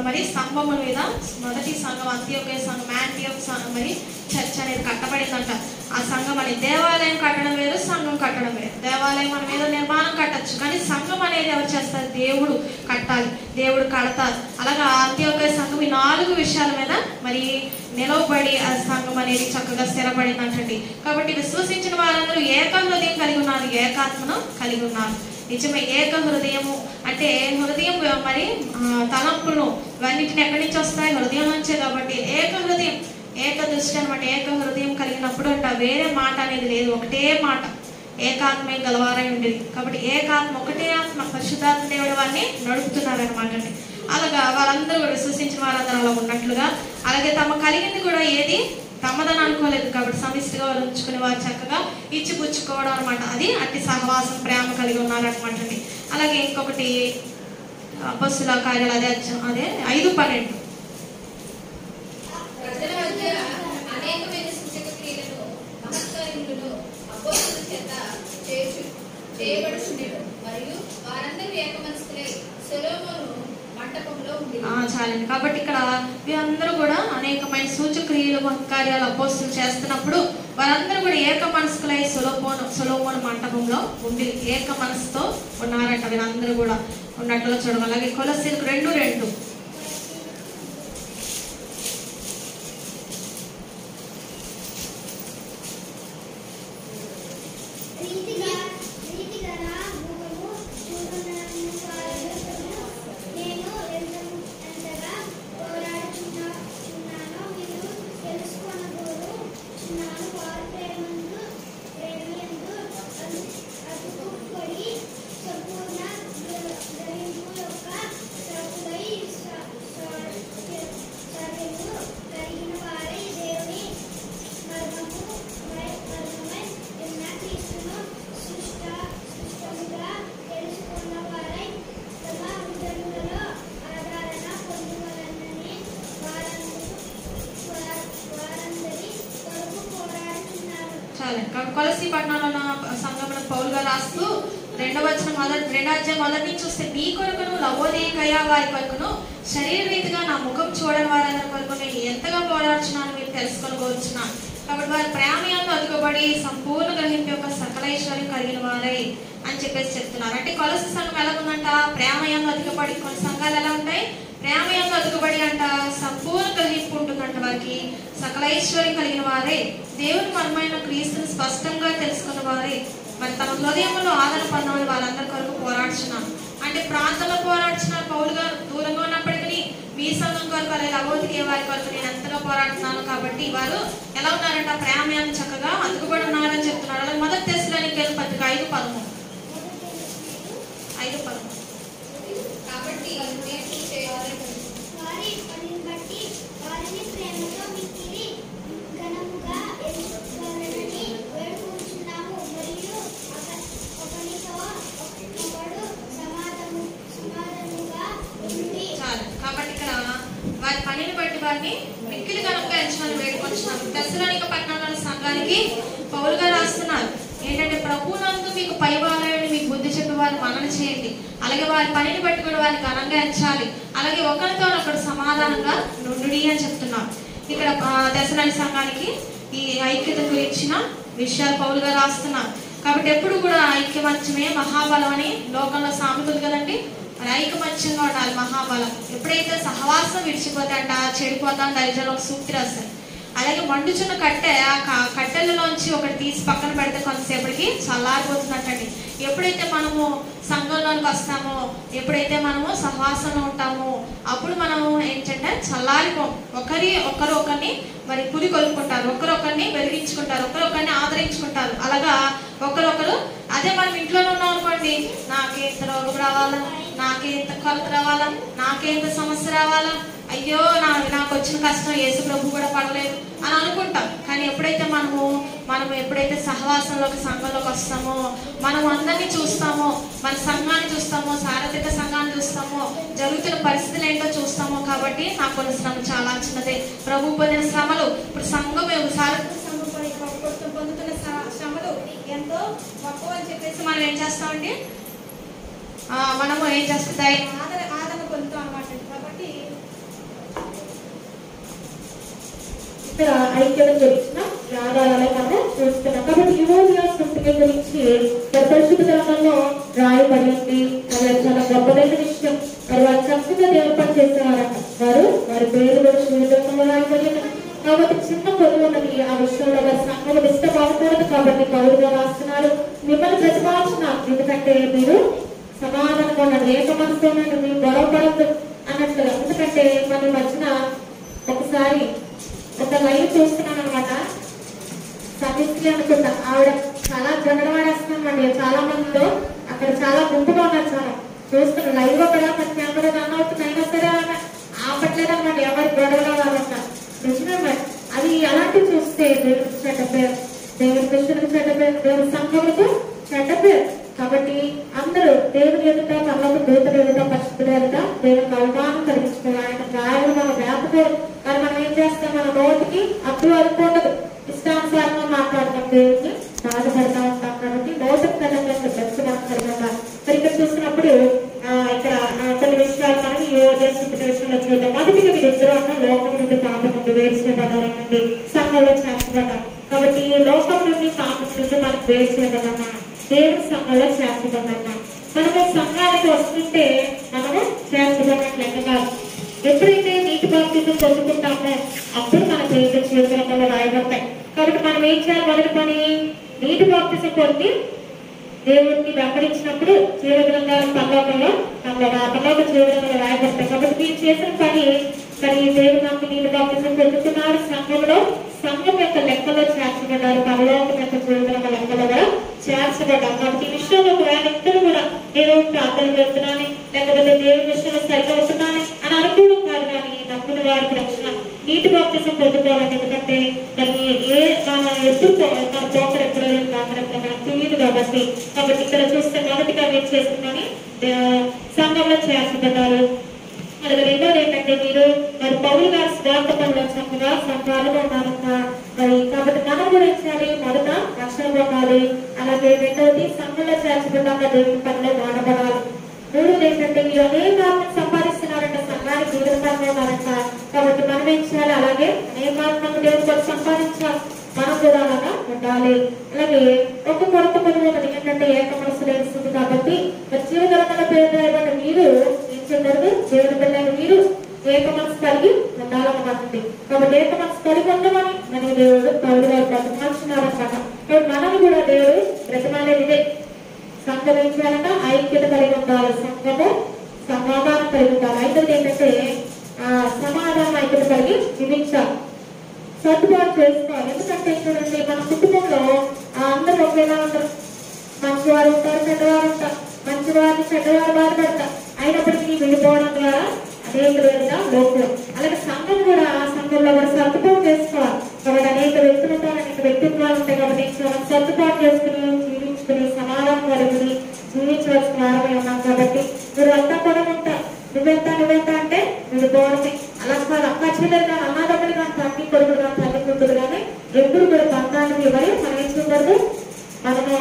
మరి స్తంభముల మీద మొదటి సంఘం అంత్యోకయ సంఘం యాంటియోక్ మరి చర్చ్ అనేది కట్టబడిందంట. ఆ సంఘం అని దేవాలయం కట్టడం వేరు, సంఘం కట్టడం వేరు. దేవాలయం మనం ఏదో నిర్మాణం కట్టచ్చు, కానీ సంఘం అనేది ఎవరు చేస్తారు? దేవుడు కట్టాలి, దేవుడు కడతారు. అలాగా అంత్యోకయ సంఘం ఈ 4 విషయాల మీద మరి నిలవబడి ఆ సంఘం అనేది చక్కగా స్థిరపడిందంటండి. కాబట్టి విశ్వసించిన వారందరూ ఏక హృదయం కలిగి ఉన్నారు, ఏకాత్మను కలిగి ఉన్నారు. నిజమే. ఏక హృదయము అంటే హృదయం మరి తలంపులు ఇవన్నిటిని ఎక్కడి నుంచి వస్తాయి? హృదయం నుంచే. కాబట్టి ఏక హృదయం, ఏక దృష్టి అనమాట. ఏక హృదయం కలిగినప్పుడు అంట వేరే మాట అనేది లేదు, ఒకటే మాట. ఏకాత్మే గలవారై ఉండేది. కాబట్టి ఏకాత్మ, ఒకటే ఆత్మ, పరిశుద్ధాత్మ దేవుడు వారిని నడుపుతున్నారు అనమాట అండి. అలాగా వాళ్ళందరూ విశ్వసించిన వారందరూ అలా ఉన్నట్లుగా, అలాగే తమ కలిగింది కూడా ఏది తమదని అనుకోలేదు. కాబట్టి సమిష్టిగా వాళ్ళు ఉంచుకుని వారు చక్కగా ఇచ్చి పుచ్చుకోవడం అనమాట. అది అట్టి సహవాసం, ప్రేమ కలిగి ఉన్నారనమాట అండి. అలాగే ఇంకొకటి అపొస్తలుల కార్యాలు అదే 5:12. ప్రజల మధ్య అనేకమైన సూచక క్రియలను మహత్కార్యములను అపొస్తలుల చేత చేయబడుచుండెను. మరియు వారందరూ ఏక మనస్కులై సొలొమోను మంటపంలో ఉండేది. చాలండి. కాబట్టి ఇక్కడ వీరందరూ కూడా అనేకమైన సూచక్రియలు, మహత్కార్యాలు అపొస్తలులు చేస్తున్నప్పుడు వారందరూ కూడా ఏక మనస్కులై సొలొమోను మంటపంలో ఉండి ఏక మనసుతో ఉన్నారంట. వీరందరూ కూడా ఉన్నట్లుగా చూడడం. అలాగే కొలస్సీలకు 2:2. కొలస్సీ పట్టణంలో ఉన్న సంఘములకు పౌలు గారు రాస్తూ 2వ అధ్యాయం మొదటి నుంచి చూస్తే, నీ కొరకును లవోదికయ వారి కొరకును శరీర రీతిగా నా ముఖం చూడని వారందరి కొరకు నేను ఎంతగా పోరాడుచున్నాను మీరు తెలుసుకొని కోరుచున్నాను. కాబట్టి వారి ప్రేమయందు అదుకోబడి సంపూర్ణ గ్రహింపు యొక్క సకల ఐశ్వర్యం కలిగిన వారై అని చెప్పేసి చెప్తున్నారు. అంటే కొలస్సీ సంఘం ఎలా ఉందంట? ప్రేమయందు అదుకోబడి. కొన్ని సంఘాలు ఎలా ఉంటాయి? ప్రేమయందు అదుకోబడి అంట సంపూర్ణ గ్రహింపు ఉంటుందంట. వారికి సకల ఐశ్వర్యం కలిగిన వారే, దేవుని మర్మైన క్రీస్తుని స్పష్టంగా తెలుసుకున్న వారే, మరి తమ హృదయంలో ఆదరణ పొందాలని వాళ్ళందరి కొరకు పోరాడుచున్నారు. అంటే ప్రాంతంలో పోరాడుచున్నారు పౌలు గారు. దూరంగా ఉన్నప్పటికీ మీ సంఘం కొరకు, అలాగే లవోదికయ వారి కొరకు నేను ఎంతగా పోరాడుతున్నాను. కాబట్టి వారు ఎలా ఉన్నారంట? ప్రేమయందు చక్కగా అదుగుబడి ఉన్నారని చెప్తున్నారు. అలాగే మొదటి తెస్సలోనికీయుల పత్రిక 5:13. కాబట్టి తిరిగి పౌలు గారు రాస్తున్నారు ఏంటంటే ప్రభునందు మీకు పైవాలని మీకు బుద్ధి చెప్పి వారు మనన చేయండి, అలాగే వారి పనిని బట్టి కూడా వారికి ఘనంగా ఎంచాలి, అలాగే ఒకరితో ఒకరు సమాధానంగా నుండి అని చెప్తున్నారు. ఇక్కడ దశరాని సంఘానికి ఈ ఐక్యత గురించిన విషయాలు పౌలు గారు రాస్తున్నారు. కాబట్టి ఎప్పుడు కూడా ఐక్యమత్యమే మహాబలం అని లోకంలో సామెతలు కదండి. మరి ఐకమత్యంగా ఉండాలి మహాబలం. ఎప్పుడైతే సహవాసం విడిచిపోతే అంట చెడిపోతాం దరిద్రంలో ఒక సూక్తి రాస్తారు. అలాగే మండుచున్న కట్టె ఆ కట్టెలలోంచి ఒకటి తీసి పక్కన పెడితే కొంతసేపటికి చల్లారిపోతున్నట్టండి. ఎప్పుడైతే మనము సంఘంలోనికి వస్తామో, ఎప్పుడైతే మనము సహవాసంలో ఉంటామో అప్పుడు మనము ఏంటంటే చల్లారిపోం. ఒకరిని మరి పురి కొలుపుకుంటారు, ఒకరిని వెలిగించుకుంటారు, ఒకరిని ఆదరించుకుంటారు. అలాగా ఒకరొకరు. అదే మనం ఇంట్లోనే ఉన్నాం అనుకోండి, నాకే ఇంత రోగం రావాలా, నాకే ఇంత కొలత రావాలా, నాకే ఇంత సమస్య రావాలా, అయ్యో నాకు వచ్చిన కష్టం యేసు ప్రభు కూడా పడలేదు అని అనుకుంటాం. కానీ ఎప్పుడైతే మనం ఎప్పుడైతే సహవాసంలోకి సంఘంలోకి వస్తామో, మనం అందరినీ చూస్తామో, మన సంఘాన్ని చూస్తామో, సారథిక సంఘాన్ని చూస్తామో, జరుగుతున్న పరిస్థితులు ఏంటో చూస్తామో. కాబట్టి నాకు కొన్ని శ్రమ చాలా చిన్నదే. ప్రభు పొందిన శ్రమలు ఇప్పుడు సంఘం సారథిక సంఘం పొందుతున్న శ్రమలు ఎంతో గొప్ప అని చెప్పేసి మనం ఏం చేస్తామండి, మనము ఏం చేస్తాయి ఆదరణ పొందుతాం అన్నమాట. కాబట్టి ఇక్కడ ఐక్యత గురించిన ఆధారాలు మనం చూస్తున్నాం. కాబట్టి యువోనియా సంస్థ గురించి పరిశుద్ధ గ్రంథంలో రాయబడింది. అది చాలా గొప్పదైన విషయం. మరి వారు చక్కగా ఏర్పాటు చేసేవారట. వారి పేరు కూడా రాయబడింది. కాబట్టి చిన్న పొదువు ఉన్నది ఆ విషయంలో వారి సంఘం ఇష్టపడకూడదు. కాబట్టి పౌరుగా రాస్తున్నారు, మిమ్మల్ని ప్రతిపాదించినారు, ఎందుకంటే మీరు సమాధానంగా ఉన్నారు, ఏక మనసుతో మీరు గొడవపడద్దు అన్నట్లుగా. ఎందుకంటే మన మధ్యన ఒకసారి ఒక లైవ్ చూస్తున్నాను అనమాట. సమిస్త్రి అనుకుంటా, ఆవిడ చాలా జగడవాడేస్తున్నామండి చాలా మందితో. అక్కడ చాలా గుంపుగా ఉన్నారు. చాలా చూస్తున్నా లైవ్ అక్కడ మన కెమెరా రన్ అవుతుంది, అయినా సరే ఆపట్లేదు అనమాట. ఎవరి గొడవలో వాళ్ళంట నిజమే. అది అలాంటివి చూస్తే దేవుడికి చెడ్డ పేరు, దేవుడి కృష్ణుడికి చెడ్డ పేరు, దేవుడి సంఘములకు చెడ్డ పేరు. కాబట్టి అందరూ దేవుని ఎదుట, కళ్ళకు దూతలు ఎదుట, పరిశుద్ధుల ఎదుట దేవునికి అవమానం కలిగించుకోవాలి. ఆయన గాయాలు మనం వేపకూడదు. మరి మనం ఏం చేస్తాం, మన నోటికి అడ్డు అనుకోండదు, ఇష్టానుసారంగా మాట్లాడతాం, దేవుడిని బాధపడతా ఉంటాం. కాబట్టి నోటికి కదంగా బెస్ట్ మాట్లాడతాం. మరి ఇక్కడ చూసినప్పుడు ఇక్కడ కొన్ని విషయాలు మనం ఈ విషయంలో చూద్దాం. మొదటిగా మీరు ఇద్దరు అన్న లోకం నుండి పాపం నుండి వేరు చేయబడాలండి, సంఘంలో చేర్చబడ్డాం. కాబట్టి ఈ లోకం నుండి పాపం నుండి మనకు వేరు చేయబడ్డామా, దేవుడి సంఘంలో చేర్చబడ్డామా. మనము సంఘానికి వస్తుంటే మనము చేర్చబడినట్లు లెక్క కాదు. ఎప్పుడైతే నీటి బాప్తిజం పొందుకుంటామో అప్పుడు మన పేరు జీవితంలో రాయబడతాయి. కాబట్టి మనం ఏం చేయాలి, మొదటి పని నీటి బాప్తిజం పొంది దేవుడిని వెంబడించినప్పుడు జీవగ్రంథాలు పరలోకంలో జీవగ్రంథంలో రాయబడతాయి. కాబట్టి మీరు చేసిన పని మరి దేవుడు నాకు నీటి బాప్తిజం పొందుతున్నారు, సంఘం యొక్క లెక్కలో చేర్చబడ్డారు, పరలోకం యొక్క జీవగ్రంథ లెక్కలో కూడా చేర్చబడ్డారు. కాబట్టి ఈ విషయంలో ఒకవేళ ఇద్దరు కూడా నేను ప్రార్థన చేస్తున్నాను, లేకపోతే దేవుడి విషయంలో సరిగ్గా అవుతున్నాను అని అనుకోవడం కాదు. కానీ నమ్మిన వారికి రక్షణ నీటి బాప్తిజం పొందుకోవాలని. ఎందుకంటే మరి ఎప్పుడు మన పోకరు ఎప్పుడైనా మనకు తెలియదు కాబట్టి. కాబట్టి ఇక్కడ చూస్తే మొదటిగా మీరు చేసుకుని సంఘంలో చేర్చబడ్డారు. అలాగే రెండోది ఏంటంటే మీరు మరి పౌలు గారి స్వార్థ పనులు చక్కగా సంఘాలుగా ఉన్నారన్న మరి. కాబట్టి మనం కూడా ఇచ్చాలి, మొదట రక్షణ పొందాలి. అలాగే రెండవది సంఘంలో చేర్చబడ్డాక దేవుని పనిలో వాడబడాలి. మూడోది ఏంటంటే మీరు అనేక సంపాదిస్తున్నారంట, సంఘానికి దూరంగా ఉన్నారంట. కాబట్టి మనం ఏం చేయాలి, అలాగే అనేక దేవుని కొరకు సంపాదించాలి, మనం కూడా అలాగా ఉండాలి. అలాగే ఒక కొరత పని ఉన్నది ఏంటంటే ఏక మనసు లేస్తుంది. కాబట్టి జీవగలంలో పేరు రాయబడిన మీరు ఏం చేయకూడదు, దేవుని పిల్లలు మీరు ఏక మనసు కలిగి ఉండాలన్నమాట. కాబట్టి ఏక మనసు కలిగి ఉండమని మన దేవుడు పౌలు గారు బ్రతమాల్చున్నారన్నమాట. కాబట్టి మనం కూడా దేవుడు బ్రతమాలేదు ఇదే. సంఘం ఏం చేయాలంట, ఐక్యత కలిగి ఉండాలి, సంఘము సమాధానం కలిగి ఉండాలి. ఐక్యత ఏంటంటే సమాధానం ఐక్యత కలిగి జీవించాలి, సర్దుబాటు చేసుకోవాలి. ఎందుకంటే చూడండి మన కుటుంబంలో అందరూ ఒకేలా ఉంటారు. మంచివారు ఉంటారు, చెడ్డవారు ఉంటారు. మంచివారిని చెడ్డవారు బాధపడతారు. అయినప్పటికీ విడిపోవడం ద్వారా అనేక విధంగా లోపల. అలాగే సంఘం కూడా సంఘంలో కూడా సర్దుబాటు చేసుకోవాలి. కాబట్టి అనేక వ్యక్తులు ఉంటారు, అనేక వ్యక్తిత్వాలు ఉంటాయి. కాబట్టి సర్దుబాటు చేసుకుని జీవించుకుని సమాధానం కలిగి జీవించవలసిన వారమే ఉన్నాం. కాబట్టి మీరు అంతా కూడా ఉంటారు. నువ్వెంత అంటే విడిపోవడమే. అలా కాదు, అక్క చెల్లెలు కానీ అన్నదమ్ములు కానీ తల్లి కొడుకులు కానీ తల్లి కూతురు కానీ ఎప్పుడు కూడా బంధాన్ని ఎవరి చేయకూడదు, మనము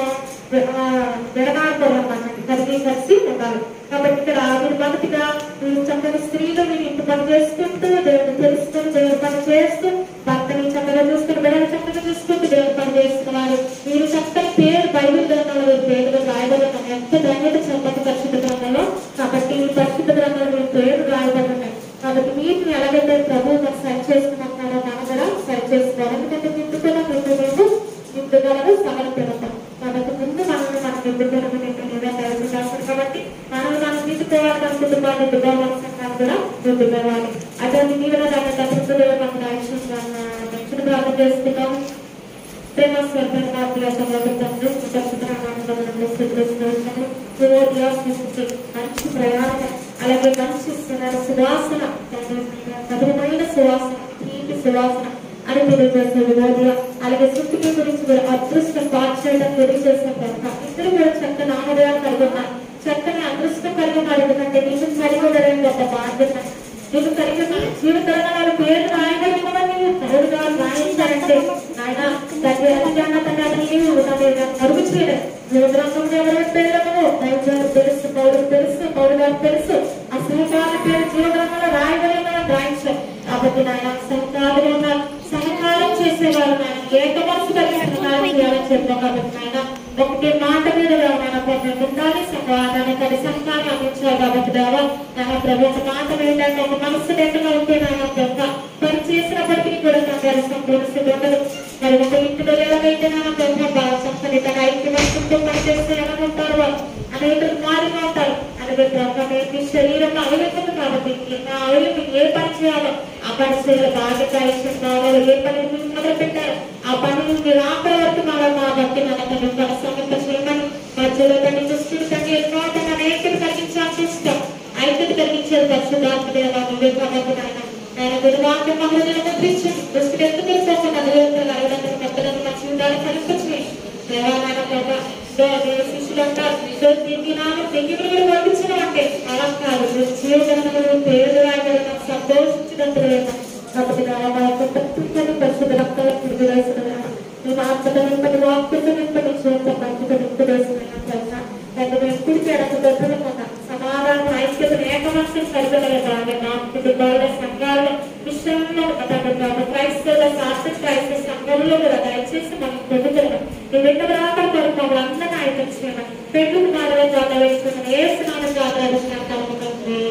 విడనాడకూడదు, కలిసి ఉండాలి. కాబట్టి ఇక్కడ మీరు మొదటిగా మీరు చక్కగా స్త్రీలు మీరు ఇంటి పని చేసుకుంటూ దేవుడు తెలుసుకుని దేవుడు పని చేస్తూ భర్తని చక్కగా చూసుకుని బిడ్డలు చక్కగా చూసుకుంటూ దేవుడు పని చేస్తున్నారు. మీరు చక్కని పేరు బైబిల్ గ్రంథంలో పేరుగా రాయబడిన ఎంత ధన్యత చెప్పండి పరిశుద్ధ గ్రంథంలో. కాబట్టి ఈ పరిశుద్ధ గ్రంథంలో మీరు పేరు రాయబడినాయి. కాబట్టి వీటిని ఎలాగైతే ప్రభు మనం సరి చేసుకున్నారో మనం కూడా సరి చేసుకోవాలి. ఎందుకంటే నిండుకున్న మేము నిండుగలరు సగం పెడతాం. కాబట్టి ముందు మనల్ని మనం నిండుకున్న రాస్తారు. కాబట్టి మనం మనం నిండుకోవాలి, మన కుటుంబాన్ని నిండుకోవాలి, సంఘాలు కూడా నిండుకోవాలి. అటువంటి నీళ్ళ దాని తప్పులు మనం రక్షణ ప్రార్థన చేసుకుంటాం. ప్రేమ మంచి ప్రయాణం, అలాగే మంచి సువాసన, మధురమైన సువాసన, తీపి సువాసన అని తెలియజేస్తుంది. అలాగే సుట్టికి గురించి కూడా అదృష్టం పాల్చేయడం తెలియజేసిన ప్రయత్నం. ఇద్దరు కూడా చక్కని ఆహ్వానాలు కలిగి ఉన్నారు, చక్కని అదృష్టం కలిగి ఉన్నారు. ఎందుకంటే నీకు కలిగి ఉండడం గొప్ప బాధ్యత. నీకు కలిగి జీవితంలో వారి పేరు రాయగలిగిన నీవు పౌరుగా రాయించాలంటే ఆయన అరుగు చేయడం. జీవగ్రంథంలో ఎవరి పేర్లను దైవజనుడు తెలుసు, పౌరుడు తెలుసు, పౌరు గారు తెలుసు. ఆ సహకాల పేరు జీవగ్రంథంలో రాయగలిగిన రాయించారు. కాబట్టి నాయన సహకారులు ఉన్నారు, సహకారం చేసేవారు నాయన ఏక మనసు కలిగి సహకారం చేయాలని చెప్పాం. కాబట్టి నాయన ఒకటి మాట మీద ఉండాలి, సమాధానం కలిసి సహకారం అందించాలి. కాబట్టి దేవా నాయన ప్రభు ఒక మాట ఏంటంటే ఒక మనసు లేకుండా ఉంటే నాయన యొక్క పని చేసినప్పటికీ కూడా నాకు సంపూర్ణ ఉండదు. మరి ఒక ఇంటిలో ఎలాగైతే నాన్న ప్రభు సంస్థని తన ఐక్య మనసుతో పనిచేస్తే ఎలా ఉంటారు వాళ్ళు అనేకలు మారిగా ఉంటారు. అలాగే ప్రభు శరీరంలో అవయవం కాబట్టి ఆ అవయవం ఏ పని చేయాలో ఆ పని చేయాలి. బాధ్యత ఇష్టం కావాలో ఏ పని మొదలు పెట్టారు ఆ పని నుండి రాకడ వరకు కాబట్టి మనకు సమర్థ చేయమని మధ్యలో దాన్ని చూసుకుని తండ్రి ఎన్నో అనేకలు కలిగించాల్సి ఇష్టం ఐక్యత కలిగించేది పరిశుద్ధాత్మదే కాబట్టి ఆయన విలువాంటి మహిళలను ముద్రించండి. దృష్టికి ఎందుకు తెలుసుకోకుండా అడగడానికి పెద్దలను మంచి ఉండాలి కనిపించి శిష్యులు అంటారు దగ్గర కూడా పంపించడం అంటే అలా కాదు. జీవగణంలో పేరు రాయగలిగిన సంతోషించినట్టు కాబట్టి ప్రతి పరిశుద్ధ రక్తాల తిరిగి వేసిన నేను ఆత్మతో నింపటి వాక్యంతో నింపటి జీవితం మంచితో నింపు వేసిన కుడికి ఎడకు దొరకకుండా సమాధానం ఐక్యతను ఏకమత్యం సరిగలగాలి. నా కుటుంబాల సంఘాల్లో విషయంలో క్రైస్తవుల శాస్త్ర క్రైస్తవ సంఘంలో కూడా దయచేసి మనం పొందుతున్నాం. నువ్వు ఎక్కడ రాక కొరకు అందరినీ ఐక్యం చేయమని పెళ్లి కుమారుల జాత వేసుకున్న ఏ స్నానం జాత కలుగుతుంది.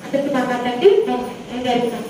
అందరికి మాట్లాడండి జరుగుతాం.